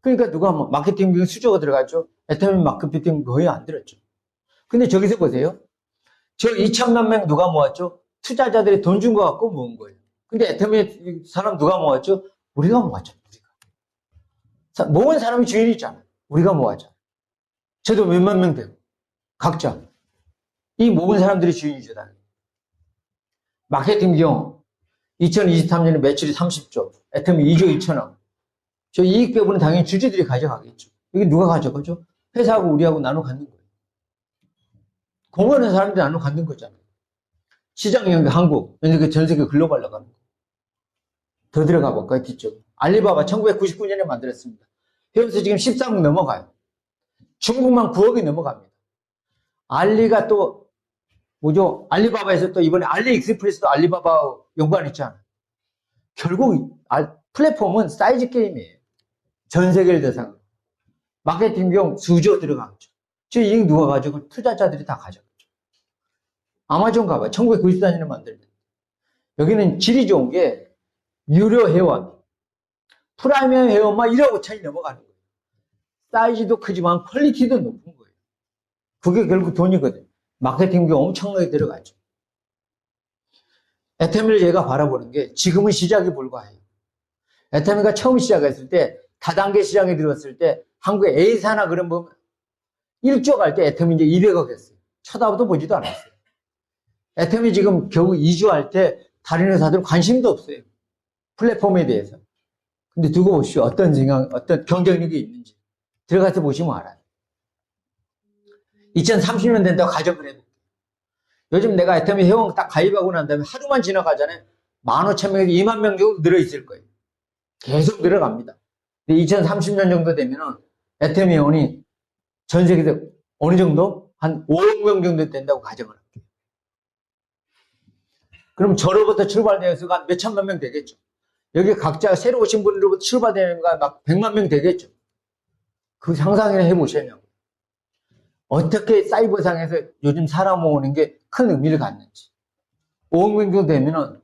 Speaker 3: 그러니까 누가 마케팅 비용 수조가 들어갔죠. 애터미 마케팅 거의 안 들었죠. 근데 저기서 보세요. 저 2천만 명 누가 모았죠? 투자자들이 돈 준 거 갖고 모은 거예요. 근데 애터미 사람 누가 모았죠? 우리가 모았죠. 모은 사람이 주인이잖아요. 우리가 모았죠. 저도 몇만 명 되고 각자 이 모은 사람들이 주인이죠. 마케팅 비용 2023년에 매출이 30조, 애터미 2조 2천억. 저 이익 배분은 당연히 주주들이 가져가겠죠. 이게 누가 가져가죠? 회사하고 우리하고 나눠 갖는 거예요. 공헌하는 사람들이 나눠 갖는 거잖아요. 시장 영역 한국, 전 세계 글로벌 나가는 거. 더 들어가 볼까요? 뒤쪽. 알리바바 1999년에 만들었습니다. 회원수 지금 13억 넘어가요. 중국만 9억이 넘어갑니다. 알리가 또 뭐죠? 알리바바에서 또 이번에 알리익스프레스도 알리바바 연관했잖아요. 결국 플랫폼은 사이즈 게임이에요. 전 세계를 대상으로. 마케팅 비용 수조 들어가죠. 저 이익 누가 가지고? 투자자들이 다 가져가죠. 아마존 가봐요. 1994년에 만들었는데. 여기는 질이 좋은 게 유료 회원, 프라미엄 회원만 1억 5천이 넘어가는 거예요. 사이즈도 크지만 퀄리티도 높은 거예요. 그게 결국 돈이거든요. 마케팅 비용 엄청나게 들어가죠. 애터미를 제가 바라보는 게 지금은 시작이 불과해요. 애터미가 처음 시작했을 때 다단계 시장에 들어왔을 때 한국의 A사나 그런 뭐 1조 갈 때 애터미 이제 200억 했어요. 쳐다보도 보지도 않았어요. 애터미 지금 겨우 2조 할 때 다른 회사들은 관심도 없어요. 플랫폼에 대해서. 근데 두고 보시오. 어떤 경쟁력이 있는지. 들어가서 보시면 알아요. 2030년 된다고 가정을 해볼게요. 요즘 내가 애터미 회원 딱 가입하고 난 다음에 하루만 지나가잖아요. 15,000명에서 2만 명 정도 늘어있을 거예요. 계속 늘어갑니다. 근데 2030년 정도 되면은 애터미 회원이 전 세계에서 어느 정도? 한 5억 명 정도 된다고 가정을 할게요. 그럼 저로부터 출발되어서 한 몇천만 명 되겠죠. 여기 각자 새로 오신 분으로부터 출발되는 거 막 100만 명 되겠죠. 그 상상이나 해보시냐고. 어떻게 사이버상에서 요즘 사람 모으는 게 큰 의미를 갖는지. 5억 명 정도 되면은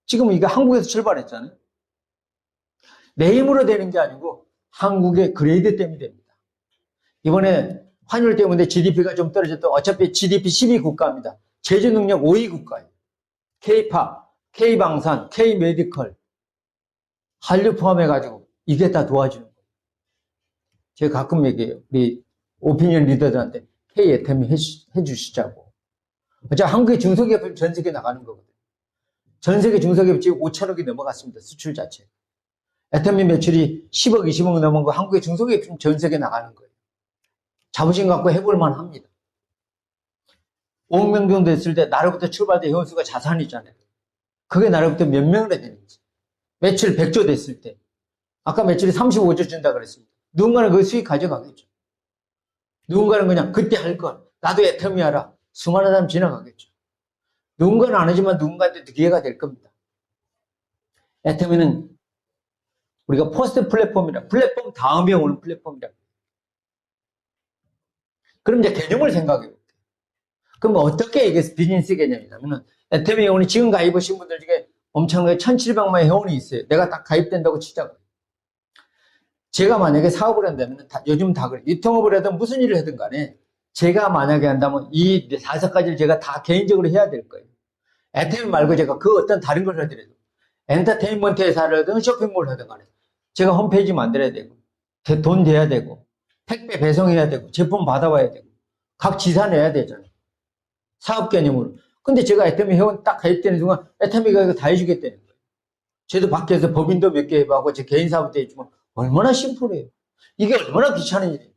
Speaker 3: 지금 이게 한국에서 출발했잖아요. 내 힘으로 되는 게 아니고 한국의 그레이드 때문에 됩니다. 이번에 환율 때문에 GDP가 좀 떨어졌던 어차피 GDP 10위 국가입니다. 제조 능력 5위 국가예요. K팝, K방산, K메디컬, 한류 포함해가지고 이게 다 도와주는 거예요. 제가 가끔 얘기해요. 우리 오피니언 리더들한테 K애터미 해주시자고. 자, 한국의 중소기업은 전 세계 나가는 거거든요. 전 세계 중소기업 지금 5천억이 넘어갔습니다. 수출 자체. 애터미 매출이 10억, 20억 넘은 거 한국의 중소기업 전 세계 나가는 거예요. 자부심 갖고 해볼 만합니다. 5억 명 정도 됐을 때 나로부터 출발된 회원수가 자산이잖아요. 그게 나로부터 몇 명을 해야 되는지. 매출 100조 됐을 때. 아까 매출이 35조 준다 그랬습니다. 누군가는 그 수익 가져가겠죠. 누군가는 그냥 그때 할 걸. 나도 애터미 하라. 수많은 사람 지나가겠죠. 누군가는 안 하지만 누군가한테 기회가 될 겁니다. 애터미는 우리가 포스트 플랫폼이라 플랫폼 다음에 오는 플랫폼이라. 그럼 이제 개념을 생각해 볼게요. 그럼 어떻게 이게 비즈니스 개념이냐면은 애터미 회원이 지금 가입하신 분들 중에 엄청나게 1,700만의 회원이 있어요. 내가 딱 가입된다고 치자고요. 제가 만약에 사업을 한다면 요즘 다 그래요. 유통업을 하든 무슨 일을 하든 간에 제가 만약에 한다면 이 5가지를 제가 다 개인적으로 해야 될 거예요. 애터미 말고 제가 그 어떤 다른 걸 하더라도 엔터테인먼트 회사를 하든 쇼핑몰을 하든 간에 제가 홈페이지 만들어야 되고 돈 대야 되고 택배 배송해야 되고 제품 받아와야 되고 각 지사 내야 되잖아요. 사업 개념으로. 근데 제가 애터미 회원 딱 가입되는 순간 애터미가 이거 다 해주겠다는 거예요. 저도 밖에서 법인도 몇 개 해보고 제 개인 사업도 해주면 얼마나 심플해요. 이게 얼마나 귀찮은 일이에요.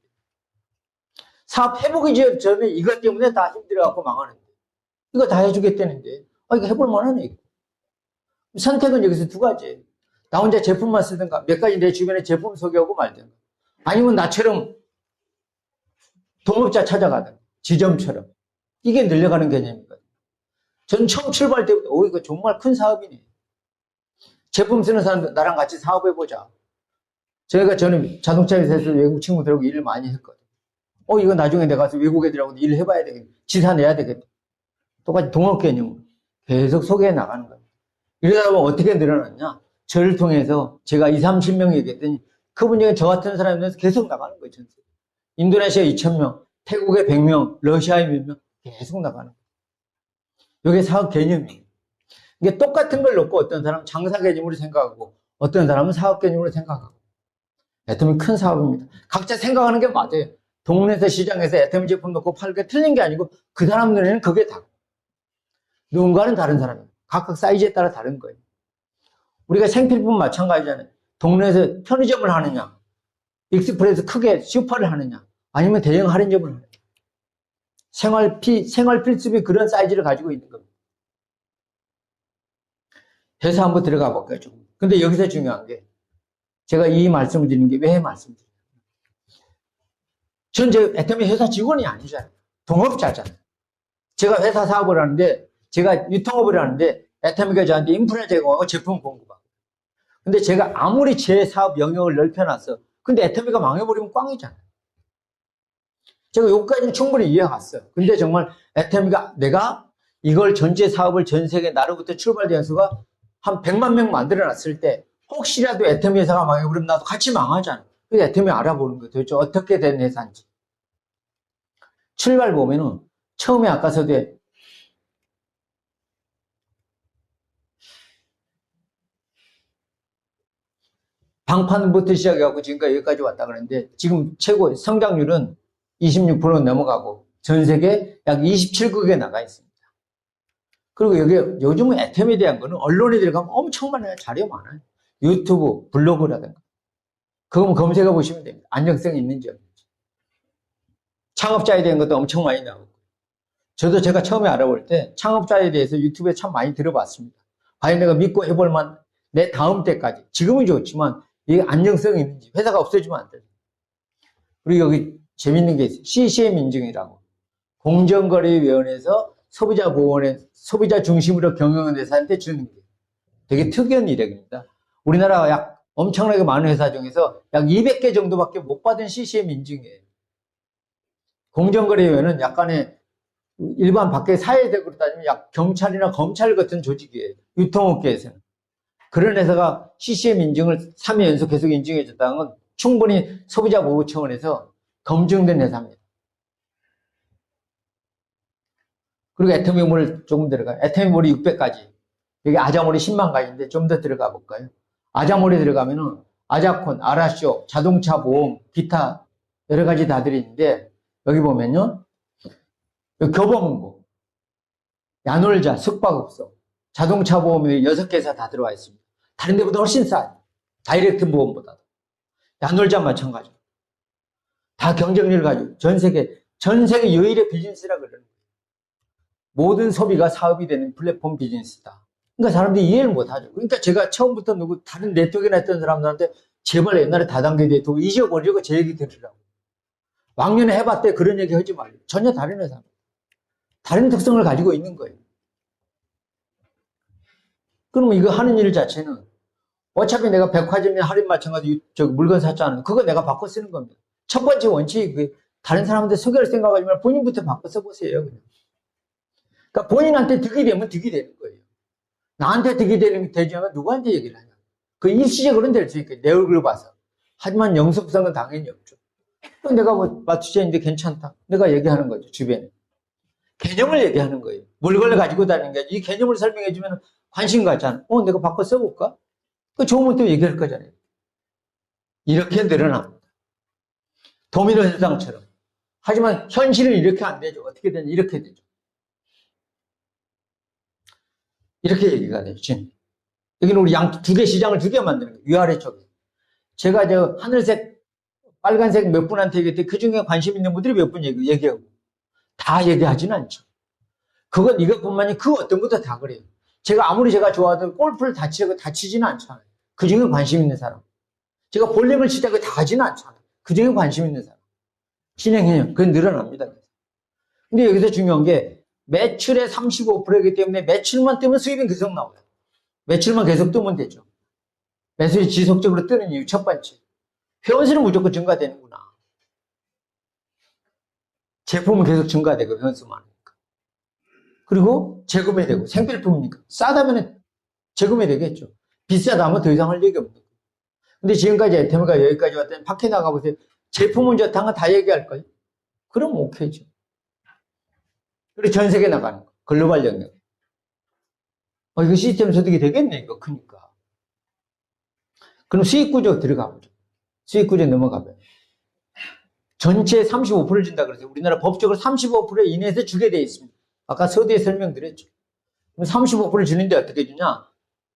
Speaker 3: 사업 해보기 전에 이것 때문에 다 힘들어갖고 망하는데 이거 다 해주겠다는데 이거 해볼 만하네. 선택은 여기서 2가지예요. 나 혼자 제품만 쓰든가 몇 가지 내 주변에 제품 소개하고 말든가 아니면 나처럼 동업자 찾아가든가 지점처럼 이게 늘려가는 개념이거든요. 전 처음 출발 때부터 이거 정말 큰 사업이네. 제품 쓰는 사람들 나랑 같이 사업해보자. 저는 자동차 회사에서 외국 친구들하고 일을 많이 했거든요. 이거 나중에 내가 가서 외국 애들하고 일을 해봐야 되겠네. 지사 내야 되겠다. 똑같이 동업 개념으로 계속 소개해 나가는 겁니다. 이러다 보면 어떻게 늘어났냐? 저를 통해서 제가 20, 30명 얘기했더니 그분 중에 저 같은 사람에서 계속 나가는 거예요. 전세. 인도네시아 2,000명, 태국에 100명, 러시아에 몇 명 계속 나가는 거예요. 이게 사업 개념이에요. 이게 똑같은 걸 놓고 어떤 사람은 장사 개념으로 생각하고 어떤 사람은 사업 개념으로 생각하고 애터미 큰 사업입니다. 각자 생각하는 게 맞아요. 동네에서 시장에서 애터미 제품 놓고 팔는 게 틀린 게 아니고 그 사람 눈에는 그게 다. 누군가는 다른 사람이에요. 각각 사이즈에 따라 다른 거예요. 우리가 생필품 마찬가지잖아요. 동네에서 편의점을 하느냐, 익스프레스 크게 슈퍼를 하느냐, 아니면 대형 할인점을 하느냐. 생활 필수비 그런 사이즈를 가지고 있는 겁니다. 회사 한번 들어가 볼까요? 조금. 근데 여기서 중요한 게 제가 이 말씀을 드리는 게 왜 말씀드려요? 전 애터미 회사 직원이 아니잖아요. 동업자잖아요. 제가 회사 사업을 하는데 제가 유통업을 하는데 애터미가 저한테 인프라 제공하고 제품 공급하고. 근데 제가 아무리 제 사업 영역을 넓혀놨어. 근데 애터미가 망해버리면 꽝이잖아요. 제가 여기까지는 충분히 이해갔어요. 근데 정말 애터미가 내가 이걸 전체 사업을 전 세계 나로부터 출발된 수가 한 100만 명 만들어놨을 때 혹시라도 애터미 회사가 망해버리면 나도 같이 망하잖아요. 그래서 애터미 알아보는 거예요. 도대체 어떻게 된 회사인지. 출발 보면은 처음에 아까 서두에 방판부터 시작해갖고 지금까지 여기까지 왔다 그러는데 지금 최고 성장률은 26% 넘어가고 전 세계 약 27국에 나가 있습니다. 그리고 여기 요즘은 애터미에 대한 거는 언론에 들어가면 엄청 많아요. 자료 많아요. 유튜브, 블로그라든가. 그거 검색해 보시면 됩니다. 안정성이 있는지 없는지. 창업자에 대한 것도 엄청 많이 나오고. 저도 제가 처음에 알아볼 때 창업자에 대해서 유튜브에 참 많이 들어봤습니다. 과연 내가 믿고 해볼 만, 내 다음 때까지. 지금은 좋지만 이게 안정성이 있는지. 회사가 없어지면 안 돼요. 그리고 여기 재밌는 게 있어요. CCM 인증이라고. 공정거래위원회에서 소비자 보호원에 소비자 중심으로 경영하는 회사한테 주는 게 되게 특이한 이력입니다. 우리나라 약 엄청나게 많은 회사 중에서 약 200개 정도밖에 못 받은 CCM 인증이에요. 공정거래위원회는 약간의 일반 밖에 사회적으로 따지면 약 경찰이나 검찰 같은 조직이에요. 유통업계에서는. 그런 회사가 CCM 인증을 3회 연속 계속 인증해 줬다는 건 충분히 소비자 보호 차원에서 검증된 회사입니다. 그리고 애터미몰 조금 들어가요. 애터미몰이 600가지. 여기 아자몰이 10만 가지인데 좀 더 들어가 볼까요? 아자몰에 들어가면은 아자콘, 아라쇼, 자동차 보험, 기타 여러 가지 다 들어있는데 여기 보면요. 여기 교보문고, 야놀자, 숙박업소, 자동차 보험이 6개사 다 들어와 있습니다. 다른 데보다 훨씬 싸요. 다이렉트 보험보다도. 야놀자 마찬가지. 다 경쟁력을 가지고 전 세계 유일의 비즈니스라 그러는 거예요. 모든 소비가 사업이 되는 플랫폼 비즈니스다. 그러니까 사람들이 이해를 못하죠. 그러니까 제가 처음부터 다른 네트워크에 했던 사람들한테 제발 옛날에 다단계 네트워크 잊어버리고 제 얘기 들으라고. 왕년에 해봤대 그런 얘기 하지 말고. 전혀 다른 회사입니다. 다른 특성을 가지고 있는 거예요. 그러면 이거 하는 일 자체는 어차피 내가 백화점에 할인 맞춰가지고 물건 샀잖아요. 그거 내가 바꿔 쓰는 겁니다. 첫 번째 원칙이 다른 사람한테 소개할 생각하지 말고 본인부터 바꿔 써보세요. 그냥. 그러니까 본인한테 득이 되면 득이 되는 거예요. 나한테 득이 되지만 누구한테 얘기를 하냐. 그 일시적으로는 될 수 있겠죠. 내 얼굴을 봐서. 하지만 영속성은 당연히 없죠. 내가 마투제인데 괜찮다. 내가 얘기하는 거죠. 주변에. 개념을 얘기하는 거예요. 물건을 가지고 다니는 게 이 개념을 설명해주면 관심 갖잖아. 내가 바꿔 써볼까? 그 좋으면 또 얘기할 거잖아요. 이렇게 늘어납니다. 도미노 현상처럼. 하지만 현실은 이렇게 안 되죠. 어떻게 되냐? 이렇게 되죠. 이렇게 얘기가 되죠. 지금. 여기는 우리 두 개 시장을 두 개 만드는 거예요. 위아래 쪽에. 제가 하늘색, 빨간색 몇 분한테 얘기했더니 그 중에 관심 있는 분들이 몇 분 얘기하고. 다 얘기하지는 않죠. 그건 이것뿐만이 그 어떤 것도 다 그래요. 아무리 제가 좋아하던 골프를 다 치지는 않잖아요. 그 중에 관심 있는 사람. 제가 볼링을 치다가 다 하지는 않잖아요. 그 중에 관심 있는 사람. 진행해요. 그건 늘어납니다. 근데 여기서 중요한 게 매출의 35%이기 때문에 매출만 뜨면 수입은 계속 나와요. 매출만 계속 뜨면 되죠. 매출이 지속적으로 뜨는 이유 첫 번째. 회원수는 무조건 증가되는구나. 제품은 계속 증가되고 회원수만 하니까. 그리고 재구매되고 생필품이니까. 싸다면 재구매되겠죠. 비싸다면 더 이상 할 얘기 없는 거예요. 근데 지금까지 애터미가 여기까지 왔더니 밖에 나가보세요. 제품은 좋다는 거 다 얘기할 거예요. 그럼 오케이죠. 그리고 전 세계 나가는 거. 글로벌 영역. 이거 시스템 소득이 되겠네, 이거. 크니까. 그럼 수익구조 들어가 보죠. 수익구조 넘어가 봐요. 전체 35%를 준다 그래서 우리나라 법적으로 35% 이내에서 주게 되어 있습니다. 아까 서두에 설명드렸죠. 그럼 35% 주는데 어떻게 주냐?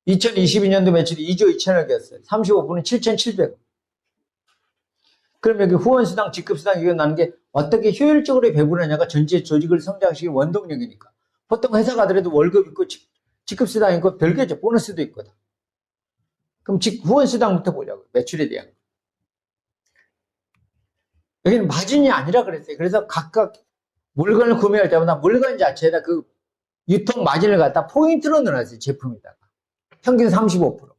Speaker 3: 2022년도 매출이 2조 2천억이었어요. 35%는 7,700억. 그럼 여기 후원수당, 직급수당 이거 나는 게 어떻게 효율적으로 배분하냐가 전체 조직을 성장시키는 원동력이니까. 보통 회사 가더라도 월급 있고 직급수당 있고 별개죠. 보너스도 있거든. 그럼 후원수당부터 보자고요. 매출에 대한 거. 여기는 마진이 아니라 그랬어요. 그래서 각각 물건을 구매할 때마다 물건 자체에다 그 유통 마진을 갖다 포인트로 넣어놨어요. 제품에다가. 평균 35%.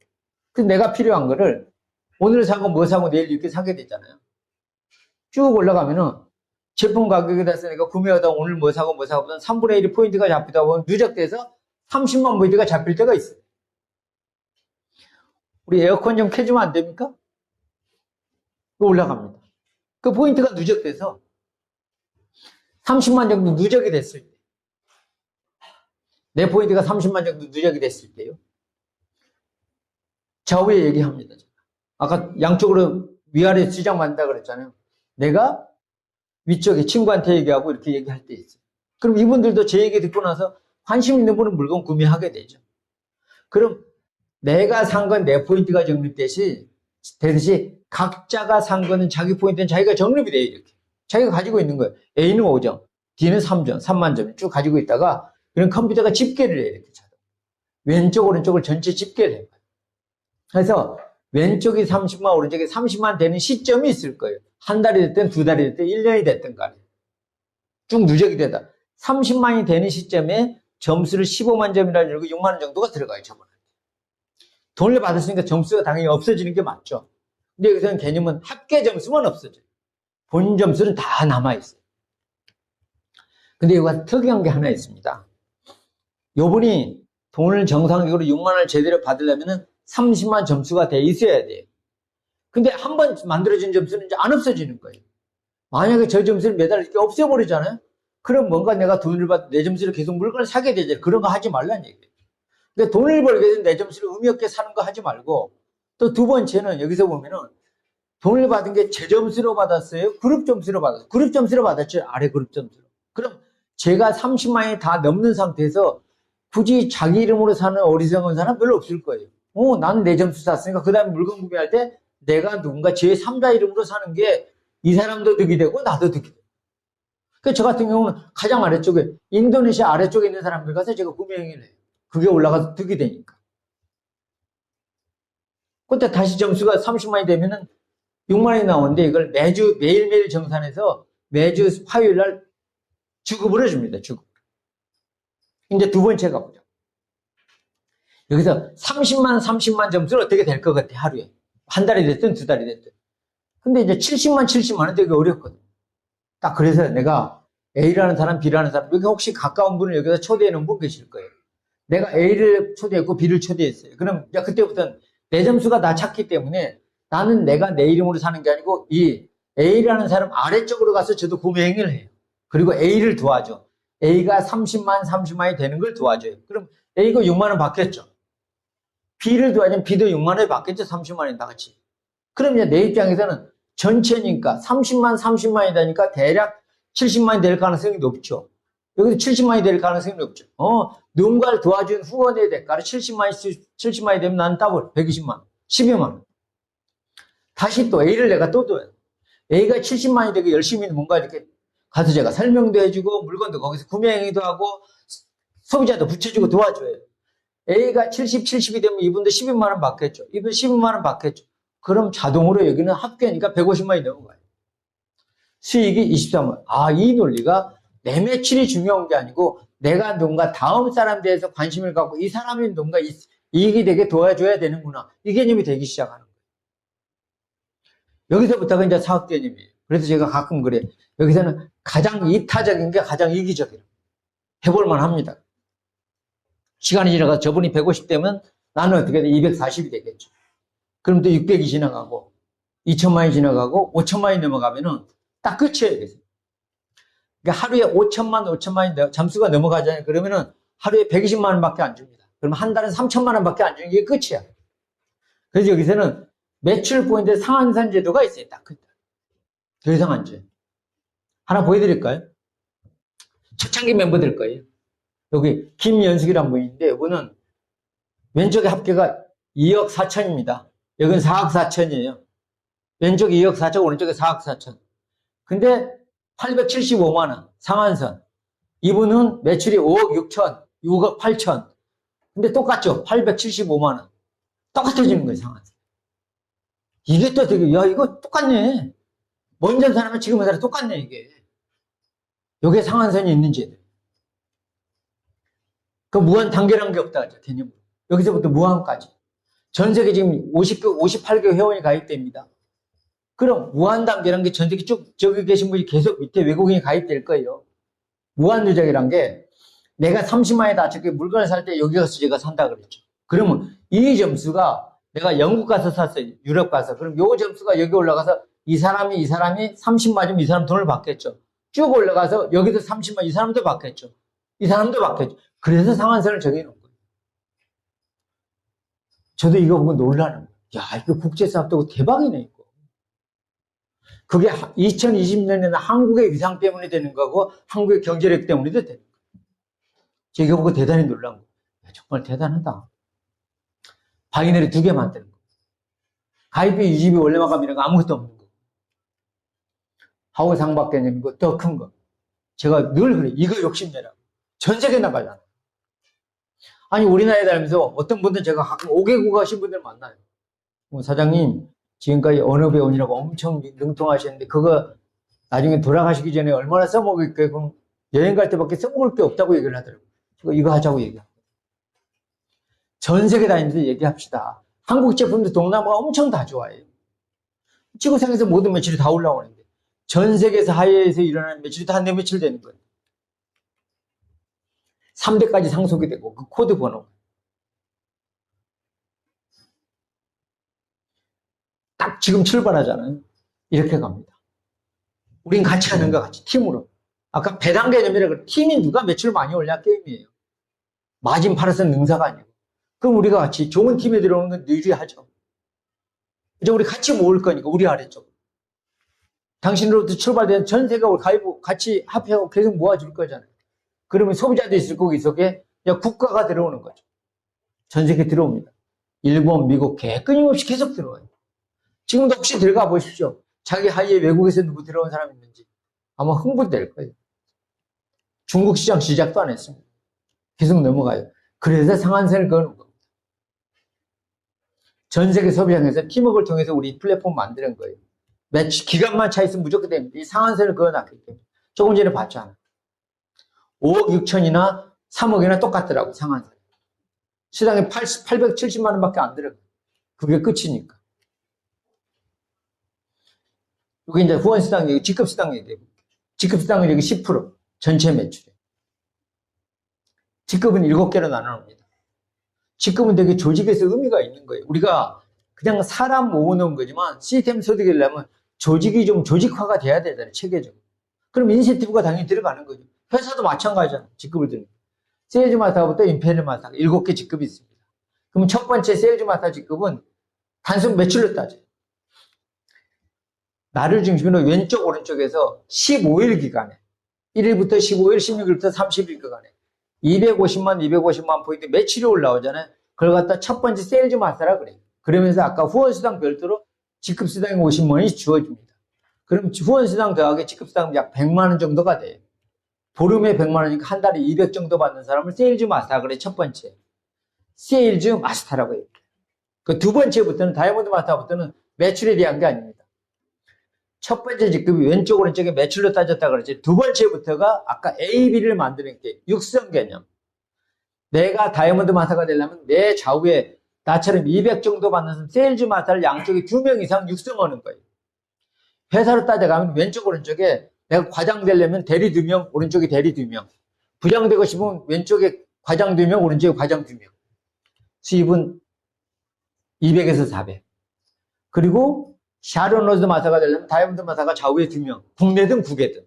Speaker 3: 그래서 내가 필요한 거를 오늘 사고 뭐 사고 내일 이렇게 사게 되잖아요. 쭉 올라가면은 제품 가격에 대해서 내가 구매하다 오늘 뭐 사고 뭐 사고 보면 3분의 1이 포인트가 잡히다 보면 누적돼서 30만 포인트가 잡힐 때가 있어요. 우리 에어컨 좀 켜주면 안 됩니까? 올라갑니다. 그 포인트가 누적돼서 30만 정도 누적이 됐을 때, 내 포인트가 30만 정도 누적이 됐을 때요. 좌우에 얘기합니다. 아까 양쪽으로 위아래 시장 만든다 그랬잖아요. 내가 위쪽에 친구한테 얘기하고 이렇게 얘기할 때 있어요. 그럼 이분들도 제 얘기 듣고 나서 관심 있는 분은 물건 구매하게 되죠. 그럼 내가 산 건 내 포인트가 적립되듯이 각자가 산 거는 자기 포인트는 자기가 적립이 돼요. 이렇게. 자기가 가지고 있는 거예요. A는 5점, D는 3점, 3만 점 쭉 가지고 있다가 그런 컴퓨터가 집계를 해요. 이렇게. 왼쪽, 오른쪽을 전체 집계를 해요. 그래서 왼쪽이 30만, 오른쪽이 30만 되는 시점이 있을 거예요. 한 달이 됐든 두 달이 됐든 1년이 됐든 간에. 쭉 누적이 되다. 30만이 되는 시점에 점수를 15만 점이라는 걸고 6만 원 정도가 들어가요. 저번에. 돈을 받았으니까 점수가 당연히 없어지는 게 맞죠. 근데 여기서는 개념은 합계 점수만 없어져요. 본 점수는 다 남아있어요. 근데 이거가 특이한 게 하나 있습니다. 요분이 돈을 정상적으로 6만 원을 제대로 받으려면 30만 점수가 돼 있어야 돼요. 근데 한 번 만들어진 점수는 이제 안 없어지는 거예요. 만약에 저 점수를 매달 이렇게 없애버리잖아요? 그럼 뭔가 내가 돈을 받고 내 점수를 계속 물건을 사게 되잖아요. 그런 거 하지 말라는 얘기예요. 그러니까 돈을 벌기 위해서 내 점수를 의미 없게 사는 거 하지 말고, 또 두 번째는 여기서 보면은 돈을 받은 게 제 점수로 받았어요? 그룹 점수로 받았어요? 그룹 점수로 받았죠? 아래 그룹 점수로. 그럼 제가 30만 원이 다 넘는 상태에서 굳이 자기 이름으로 사는 어리석은 사람 별로 없을 거예요. 나는 내 점수 샀으니까 그 다음에 물건 구매할 때 내가 누군가 제3자 이름으로 사는 게 이 사람도 득이 되고 나도 득이 되고. 그러니까 저 같은 경우는 가장 아래쪽에 인도네시아 아래쪽에 있는 사람들 가서 제가 구매 행위를 해요. 그게 올라가서 득이 되니까. 그때 다시 점수가 30만이 되면은 6만이 나오는데 이걸 매일매일 정산해서 매주 화요일 날 주급을 해줍니다. 주급. 이제 두 번째 가보죠. 여기서 30만 점수는 어떻게 될 것 같아, 하루에. 한 달이 됐든 두 달이 됐든. 근데 이제 70만 원 되게 어렵거든. 딱 그래서 내가 A라는 사람, B라는 사람, 여기 혹시 가까운 분을 여기다 초대해 놓은 분 계실 거예요. 내가 A를 초대했고 B를 초대했어요. 그럼 이제 그때부터는 내 점수가 다 찼기 때문에 나는 내가 내 이름으로 사는 게 아니고 이 A라는 사람 아래쪽으로 가서 저도 구매 행위를 해요. 그리고 A를 도와줘. A가 30만이 되는 걸 도와줘요. 그럼 A가 6만 원 받겠죠. B를 도와주면 B도 6만 원을 받겠죠. 30만 원이 다 같이. 그럼 이제 내 입장에서는 전체니까 30만이 되니까 대략 70만이 될 가능성이 높죠. 여기서 70만이 될 가능성이 높죠. 누군가를 도와준 후원의 대가로 70만이 되면 나는 더블 120만, 12만 원. 다시 또 A를 내가 또 둬요. A가 70만이 되게 열심히 뭔가 이렇게 가서 제가 설명도 해주고 물건도 거기서 구매 행위도 하고 소비자도 붙여주고 도와줘요. A가 70이 되면 이분도 12만 원 받겠죠. 이분 12만 원 받겠죠. 그럼 자동으로 여기는 합계니까 150만이 넘어가요. 수익이 23만 원. 이 논리가 내 매출이 중요한 게 아니고 내가 누군가 다음 사람에 대해서 관심을 갖고 이 사람이 누군가 이익이 되게 도와줘야 되는구나. 이 개념이 되기 시작하는 거예요. 여기서부터가 이제 사업 개념이에요. 그래서 제가 가끔 그래요. 여기서는 가장 이타적인 게 가장 이기적이에요. 해볼만 합니다. 시간이 지나가서 저분이 150 되면 나는 어떻게 돼? 240이 되겠죠. 그럼 또 600이 지나가고 2천만이 지나가고 5천만이 넘어가면은 딱 끝이에요. 그러니까 하루에 5천만이 잠수가 넘어가잖아요. 그러면은 하루에 120만 원밖에 안 줍니다. 그럼 한 달은 3천만 원밖에 안 주는 게 끝이야. 그래서 여기서는 매출 포인트 상한선 제도가 있어요. 딱 끝. 더 이상 안 줘요. 하나 보여드릴까요? 초창기 멤버들 거예요. 여기 김연숙이라는 분이 있는데 이분은 왼쪽에 합계가 2억 4천입니다. 여기는 4억 4천이에요. 왼쪽에 2억 4천, 오른쪽에 4억 4천. 근데 875만 원 상한선. 이분은 매출이 5억 6천, 6억 8천. 근데 똑같죠? 875만 원. 똑같아지는 거예요, 상한선. 이게 또 되게, 이거 똑같네. 먼저 사람은 지금의 사람 똑같네, 이게. 여기에 상한선이 있는지. 그 무한 단계라는 게 없다 하죠, 개념으로. 여기서부터 무한까지. 전 세계 지금 58개 회원이 가입됩니다. 그럼 무한 단계라는 게 전 세계 쭉 저기 계신 분이 계속 밑에 외국인이 가입될 거예요. 무한 누적이란 게 내가 30만에다 저기 물건을 살 때 여기 가서 제가 산다 그랬죠. 그러면 이 점수가 내가 영국 가서 샀어요. 유럽 가서. 그럼 요 점수가 여기 올라가서 이 사람이 30 맞으면 이 사람 돈을 받겠죠. 쭉 올라가서 여기서 30만 이 사람도 받겠죠. 이 사람도 받겠죠. 그래서 상한선을 정해놓은 거예요. 저도 이거 보고 놀라는 거예요. 이거 국제사업도 대박이네, 이거. 그게 2020년에는 한국의 위상 때문에 되는 거고 한국의 경제력 때문에도 되는 거예요. 제가 보고 대단히 놀란 거예요. 정말 대단하다. 바이너리 2개 만드는 거. 가입비, 유지비, 원래마감 이런 거 아무것도 없는 거. 하고 상박 개념이고 더 큰 거. 제가 늘 그래요. 이거 욕심내라고. 전 세계 나가잖아. 아니 우리나라에 다니면서 어떤 분들 제가 가끔 5개국 하신 분들 만나요. 사장님 지금까지 언어배운이라고 엄청 능통하셨는데 그거 나중에 돌아가시기 전에 얼마나 써먹을 거예요? 그럼 여행 갈 때밖에 써먹을 게 없다고 얘기를 하더라고요. 제가 이거 하자고 얘기합니다. 전 세계 다니면서 얘기합시다. 한국 제품도 동남아가 엄청 다 좋아해요. 지구상에서 모든 매출이 다 올라오는데 전 세계에서 하이에서 일어나는 매출이 다 내 매출 되는 거예요. 3대까지 상속이 되고 그 코드 번호 딱 지금 출발하잖아요. 이렇게 갑니다. 우린 같이 하는 것 같이, 팀으로. 아까 배당 개념이라 그래. 팀이 누가 매출 많이 올냐 게임이에요. 마진 팔아서 능사가 아니고. 그럼 우리가 같이 좋은 팀에 들어오는 건 유리하죠. 이제 우리 같이 모을 거니까, 우리 아래쪽. 당신으로부터 출발된 전세가 우리 같이 합해하고 계속 모아줄 거잖아요. 그러면 소비자도 있을 거기 속에 국가가 들어오는 거죠. 전 세계 들어옵니다. 일본, 미국 끊임없이 계속 들어와요. 지금도 혹시 들어가 보십시오. 자기 하위에 외국에서 누구 들어온 사람 있는지 아마 흥분될 거예요. 중국 시장 시작도 안 했습니다. 계속 넘어가요. 그래서 상한선을 그어놓은 겁니다. 전 세계 소비장에서 팀워크를 통해서 우리 플랫폼 만드는 거예요. 매치 기간만 차 있으면 무조건 됩니다. 이 상한선을 그어놨기 때문에. 조금 전에 봤잖아. 5억 6천이나 3억이나 똑같더라고, 상한선. 시장에 870만 원밖에 안 들어가요. 그게 끝이니까. 여기 이제 후원수당 얘기, 직급수당 얘기해요. 직급수당은 여기 10%. 전체 매출에. 직급은 7개로 나눠놓습니다. 직급은 되게 조직에서 의미가 있는 거예요. 우리가 그냥 사람 모으는 거지만 시스템 소득을 내면 조직이 좀 조직화가 돼야 되잖아요. 체계적으로. 그럼 인센티브가 당연히 들어가는 거죠. 회사도 마찬가지잖아요. 직급을 드는. 세일즈 마스터부터 임페리얼 마스터 7개 직급이 있습니다. 그럼 첫 번째 세일즈 마스터 직급은 단순 매출로 따져요. 나를 중심으로 왼쪽 오른쪽에서 15일 기간에 1일부터 15일, 16일부터 30일 기간에 250만 포인트 매출이 올라오잖아요. 그걸 갖다 첫 번째 세일즈 마스터라 그래요. 그러면서 아까 후원수당 별도로 직급수당이 50만 원이 주어집니다. 그럼 후원수당 더하기 직급수당 약 100만 원 정도가 돼요. 보름에 100만 원이니까 한 달에 200 정도 받는 사람을 세일즈 마스터 그래. 첫 번째 세일즈 마스터라고 해요. 그 두 번째부터는 다이아몬드 마스터부터는 매출에 대한 게 아닙니다. 첫 번째 직급이 왼쪽 오른쪽에 매출로 따졌다 그랬지. 두 번째부터가 아까 AB를 만드는 게 육성 개념. 내가 다이아몬드 마스터가 되려면 내 좌우에 나처럼 200 정도 받는 세일즈 마스터를 양쪽에 2명 이상 육성하는 거예요. 회사로 따져가면 왼쪽 오른쪽에 내가 과장 되려면 대리 2명, 오른쪽에 대리 2명. 부장 되고 싶으면 왼쪽에 과장 2명, 오른쪽에 과장 2명. 수입은 200에서 400. 그리고 샤론 로즈 마사가 되려면 다이아몬드 마사가 좌우에 2명. 국내든 국외든.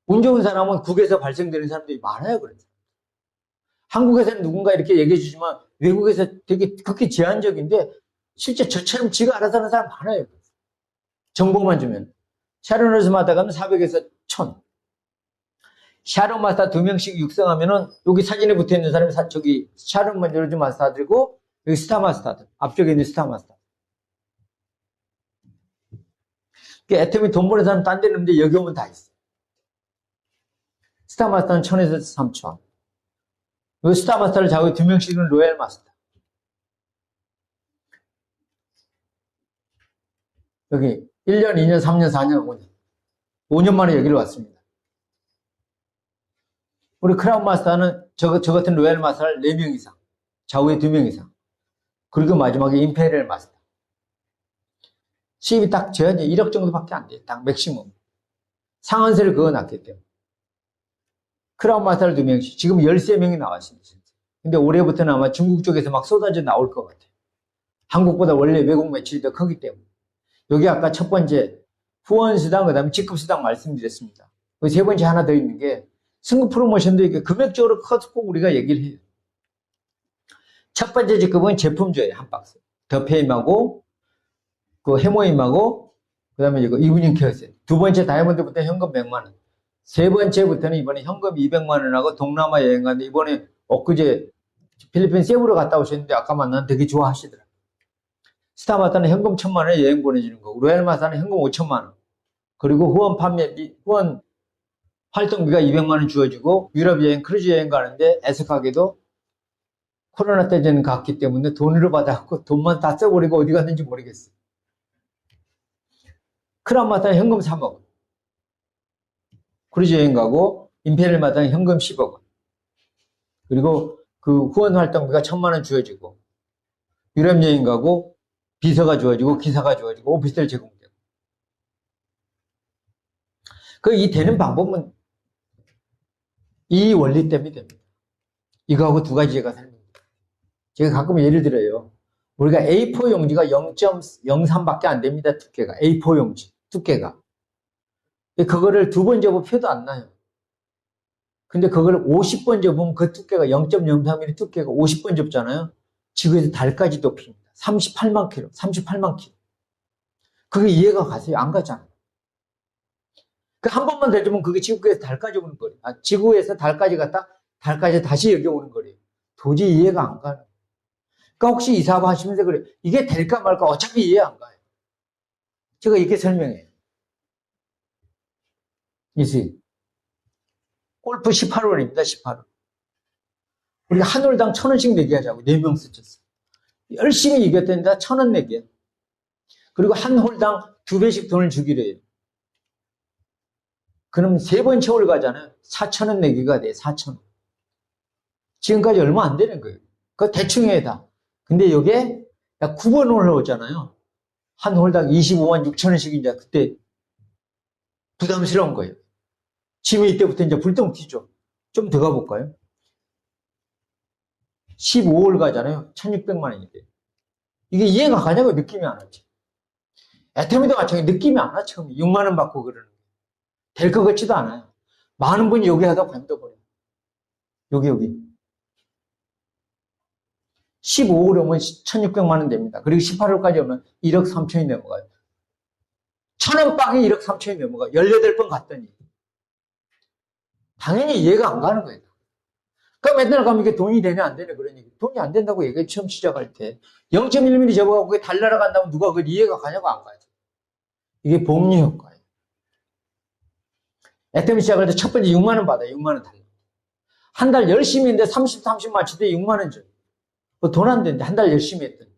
Speaker 3: 운 좋은 사람은 국에서 발생되는 사람들이 많아요. 그래서. 한국에서는 누군가 이렇게 얘기해 주지만 외국에서 되게 극히 제한적인데 실제 저처럼 지가 알아서 하는 사람 많아요. 정보만 주면. 샤론 로즈 마사 가면 400에서 1000. 샤론 마사 2명씩 육성하면은 여기 사진에 붙어 있는 사람이 저기 샤론 로즈 마스터들이고 여기 스타 마스터들. 앞쪽에 있는 스타 마스터. 애터미 돈 버는 사람 딴 데 있는데 여기 오면 다 있어. 스타 마스터는 1000에서 3000. 이 스타 마스터를 좌우에 2명씩은 로얄 마스터. 여기 1년, 2년, 3년, 4년, 5년. 5년 만에 여기로 왔습니다. 우리 크라운 마스터는 저 같은 로얄 마스터를 4명 이상. 좌우에 2명 이상. 그리고 마지막에 임페리얼 마스터. 수입이 딱 제한이 1억 정도밖에 안 돼요. 딱 맥시멈. 상한세를 그어놨기 때문에. 크라운 마스터를 2명씩. 지금 13명이 나왔습니다. 근데 올해부터는 아마 중국 쪽에서 막 쏟아져 나올 것 같아요. 한국보다 원래 외국 매출이 더 크기 때문에. 여기 아까 첫 번째 후원수당, 그 다음에 직급수당 말씀드렸습니다. 세 번째 하나 더 있는 게 승급 프로모션도 이게 금액적으로 커서 꼭 우리가 얘기를 해요. 첫 번째 직급은 제품 줘요. 한 박스. 더페임하고 그 해모임하고 그 다음에 이거 이브닝 케어세트. 두 번째 다이아몬드부터 현금 100만 원. 세 번째부터는 이번에 현금 200만 원하고 동남아 여행 갔는데 이번에 엊그제 필리핀 세부로 갔다 오셨는데 아까 만난 되게 좋아하시더라고요. 스타마스터는 현금 1000만 원에 여행 보내주는 거고 로얄 마스터는 현금 5천만 원. 그리고 후원 활동비가 200만 원 주어지고 유럽 여행 크루즈 여행 가는데 애석하게도 코로나 때는 갔기 때문에 돈으로 받아갖고 돈만 다 써버리고 어디 갔는지 모르겠어요. 크라운 마스터는 현금 3억 원. 크루즈 여행 가고 임페리얼 마스터는 현금 10억 원. 그리고 그 후원 활동비가 1000만 원 주어지고 유럽 여행 가고 비서가 주어지고 기사가 주어지고 오피스텔 제공되고. 이 되는 방법은 이 원리 때문에 됩니다. 이거하고 두 가지 제가 설명드립니다. 제가 가끔 예를 들어요. 우리가 A4 용지가 0.03밖에 안 됩니다. 두께가. A4 용지 두께가. 그거를 두 번 접어 표도 안 나요. 근데 그걸 50번 접으면 그 두께가 0.03mm 두께가 50번 접잖아요. 지구에서 달까지 높입니다. 38만 킬로, 38만 킬로. 그게 이해가 가세요? 안 가잖아요. 그 한 번만 더 접으면 그게 지구에서 달까지 오는 거예요. 지구에서 달까지 갔다 달까지 다시 여기 오는 거예요. 도저히 이해가 안 가요. 그러니까 혹시 이 사업 하시면서 그래요. 이게 될까 말까 어차피 이해 안 가요. 제가 이렇게 설명해요. 이수인. 골프 18홀입니다. 18홀. 우리가 한 홀당 1,000원씩 내기 하자고 4명 스쳤어. 열심히 이겼다는데 1,000원 내기야. 그리고 한 홀당 2배씩 돈을 주기로 해요. 그럼 3번 채월 가잖아요. 4,000원 내기가 돼. 4,000원. 지금까지 얼마 안 되는 거예요. 그거 대충 해 다. 근데 이게 9번 올라오잖아요. 한 홀당 25만 6천원씩인데 그때 부담스러운 거예요. 지금 이때부터 이제 불똥 튀죠. 좀 더 가볼까요? 15홀 가잖아요. 1,600만 원인데. 이게 이해가 가냐고 느낌이 안 왔지. 애터미도 마찬가지 느낌이 안 와. 처음에 6만 원 받고 그러는 거. 될 것 같지도 않아요. 많은 분이 여기 하다 관둬버려요. 여기. 15홀 오면 1,600만 원 됩니다. 그리고 18홀까지 오면 1억 3천이 넘어가요. 1,000원 빵에 1억 3천이 넘어가요. 18번 갔더니. 당연히 이해가 안 가는 거예요. 그럼 맨날 가면 이게 돈이 되냐 안 되냐 그런 얘기. 돈이 안 된다고 얘기 처음 시작할 때 0.1mm 접어가고 그게 달 날아간다면 누가 그걸 이해가 가냐고 안 가죠. 이게 복리 효과예요. 애터미 시작할 때 첫 번째 6만 원 받아요. 6만 원 달라. 한 달 열심히 했는데 30 맞추되 6만 원 줘요. 돈 안 되는데 한 달 열심히 했더니.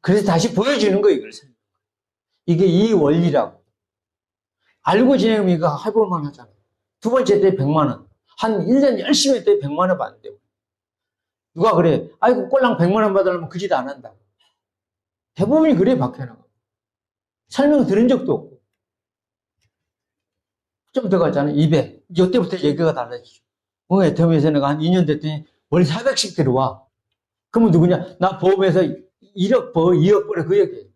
Speaker 3: 그래서 다시 보여주는 거예요. 이걸. 이게 이 원리라고. 알고 지내면 이거 해볼만 하잖아요. 두 번째 때 100만 원. 한 1년 열심히 했더니 100만 원 받는데요. 누가 그래? 아이고 꼴랑 100만 원 받으려면 그 짓 안 한다고. 대부분이 그래 박혀나가. 설명 들은 적도 없고. 좀 더 가잖아요. 200. 이때부터 얘기가 달라지죠. 애터미에서 내가 한 2년 됐더니 월 400씩 들어와. 그러면 누구냐? 나 보험에서 1억 벌, 2억 벌에 그 얘기예요.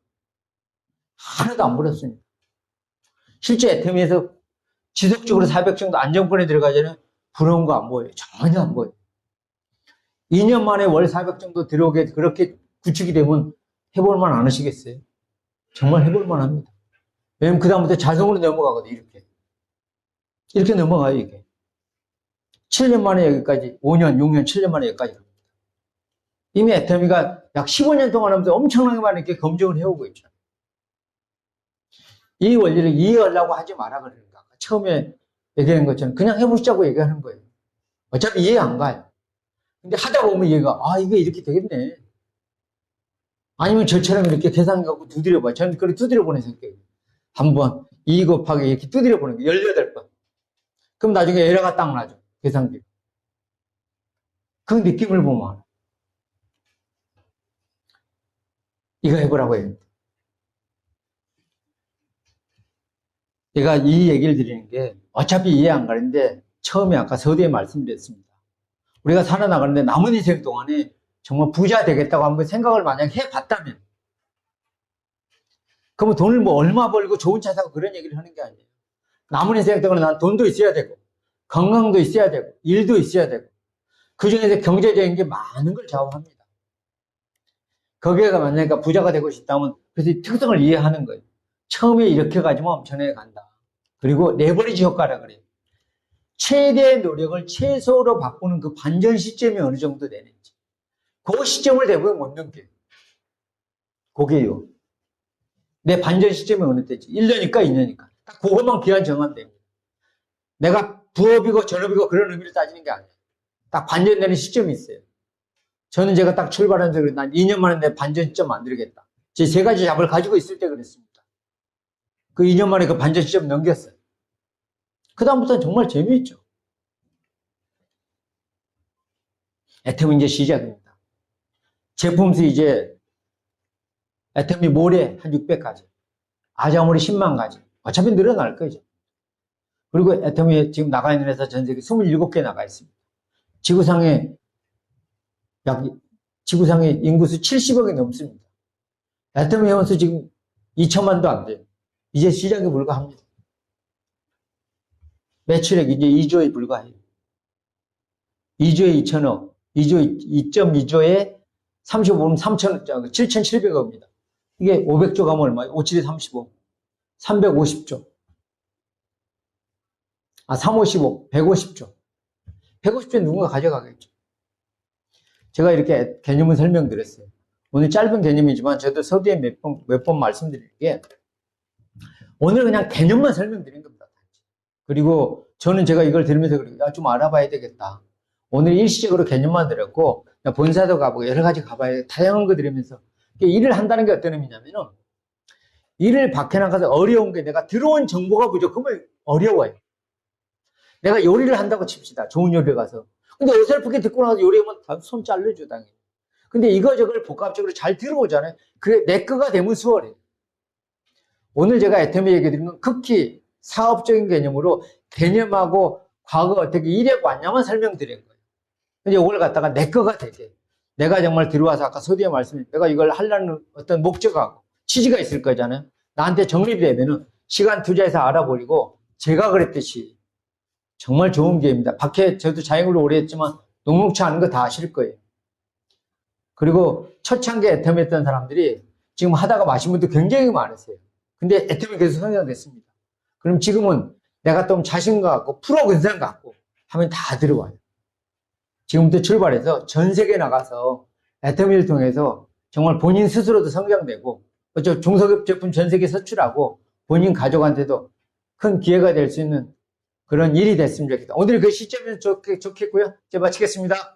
Speaker 3: 하나도 안 벌었습니다. 실제 애터미에서 지속적으로 400 정도 안정권에 들어가잖아요. 부러운 거 안 보여요. 전혀 안 보여요. 2년 만에 월 400 정도 들어오게 그렇게 구축이 되면 해볼만 안 하시겠어요? 정말 해볼만 합니다. 왜냐면 그다음부터 자동으로 넘어가거든요. 이렇게 넘어가요. 이게 7년 만에 여기까지 5년, 6년, 7년 만에 여기까지 갑니다. 이미 애터미가 약 15년 동안 하면서 엄청나게 많이 이렇게 검증을 해오고 있죠. 이 원리를 이해하려고 하지 마라 그러는 거야. 처음에 얘기한 것처럼 그냥 해보시자고 얘기하는 거예요. 어차피 이해 안 가요. 근데 하다 보면 얘가 이게 이렇게 되겠네. 아니면 저처럼 이렇게 계산 갖고 두드려봐. 저는 그걸 두드려보는 성격이에요. 한번 2 곱하기 이렇게 두드려보는 거예요. 18번. 그럼 나중에 에러가 딱 나죠. 계산기. 그 느낌을 보면 이거 해보라고 해요. 제가 이 얘기를 드리는 게 어차피 이해 안 가는데 처음에 아까 서두에 말씀드렸습니다. 우리가 살아나가는데 남은 인생 동안에 정말 부자 되겠다고 한번 생각을 만약 해봤다면 그러면 돈을 뭐 얼마 벌고 좋은 차 사고 그런 얘기를 하는 게 아니에요. 남은 인생 동안에 난 돈도 있어야 되고 건강도 있어야 되고 일도 있어야 되고 그중에서 경제적인 게 많은 걸 좌우합니다. 거기에 만약에 부자가 되고 싶다면 그래서 이 특성을 이해하는 거예요. 처음에 이렇게 가지면 엄청나게 간다. 그리고 레버리지 효과라 그래요. 최대의 노력을 최소로 바꾸는 그 반전 시점이 어느 정도 되는지. 그 시점을 대부분 못 넘겨요. 그게요. 내 반전 시점이 어느 때지. 1년이니까 2년이니까. 딱 그것만 기한 정하면 됩니다. 내가 부업이고 전업이고 그런 의미를 따지는 게 아니에요. 딱 반전되는 시점이 있어요. 저는 제가 딱 출발한 적에 난 2년 만에 내 반전 시점 만들겠다. 제 3가지 잡을 가지고 있을 때 그랬습니다. 그 2년 만에 그 반전 시점 넘겼어요. 그다음부터는 정말 재미있죠. 애터미 이제 시작입니다. 제품수 이제 애터미 모래 한 600가지, 아자모리 10만 가지. 어차피 늘어날 거죠. 그리고 애터미 지금 나가 있는 회사 전 세계 27개 나가 있습니다. 지구상에 약 지구상의 인구수 70억이 넘습니다. 애터미 회원수 지금 2천만도 안 돼요. 이제 시작에 불과합니다. 매출액 이제 2조에 불과해요. 2조에 2천억, 2.2조에 35면 3천억, 7,700억입니다. 이게 500조 가면 얼마예요? 57에 35. 350조. 355, 150조. 150조 누군가 가져가겠죠. 제가 이렇게 개념을 설명드렸어요. 오늘 짧은 개념이지만 저도 서두에 몇 번 말씀드릴게 오늘 그냥 개념만 설명드린 겁니다. 그리고 저는 제가 이걸 들으면서 좀 알아봐야 되겠다. 오늘 일시적으로 개념만 들었고 본사도 가보고 여러 가지 가봐야 돼. 다양한 거 들으면서 일을 한다는 게 어떤 의미냐면은 일을 밖에 나가서 어려운 게 내가 들어온 정보가 부족하면 어려워요. 내가 요리를 한다고 칩시다. 좋은 요리를 가서. 근데 어설프게 듣고 나서 요리하면 손 잘르죠, 당연히. 근데 이거저걸 복합적으로 잘 들어오잖아요. 그게 내 거가 되면 수월해요. 오늘 제가 애터미 얘기 드린 건 극히 사업적인 개념으로 개념하고 과거 어떻게 이력 왔냐만 설명드린 거예요. 근데 이걸 갖다가 내 거가 되게. 내가 정말 들어와서 아까 서두에 말씀드린 내가 이걸 하려는 어떤 목적하고 취지가 있을 거잖아요. 나한테 정립되면은 시간 투자해서 알아버리고 제가 그랬듯이 정말 좋은 기회입니다. 밖에 저도 자영업을 오래 했지만 녹록치 않은 거 다 아실 거예요. 그리고 초창기에 애터미 했던 사람들이 지금 하다가 마신 분도 굉장히 많으세요. 근데 애터미 계속 성장됐습니다. 그럼 지금은 내가 좀 자신감 갖고 프로 근성 갖고 하면 다 들어와요. 지금부터 출발해서 전 세계 나가서 애터미를 통해서 정말 본인 스스로도 성장되고 중소기업 제품 전 세계 서출하고 본인 가족한테도 큰 기회가 될 수 있는 그런 일이 됐으면 좋겠다. 오늘 그 시점에서 좋겠고요. 이제 마치겠습니다.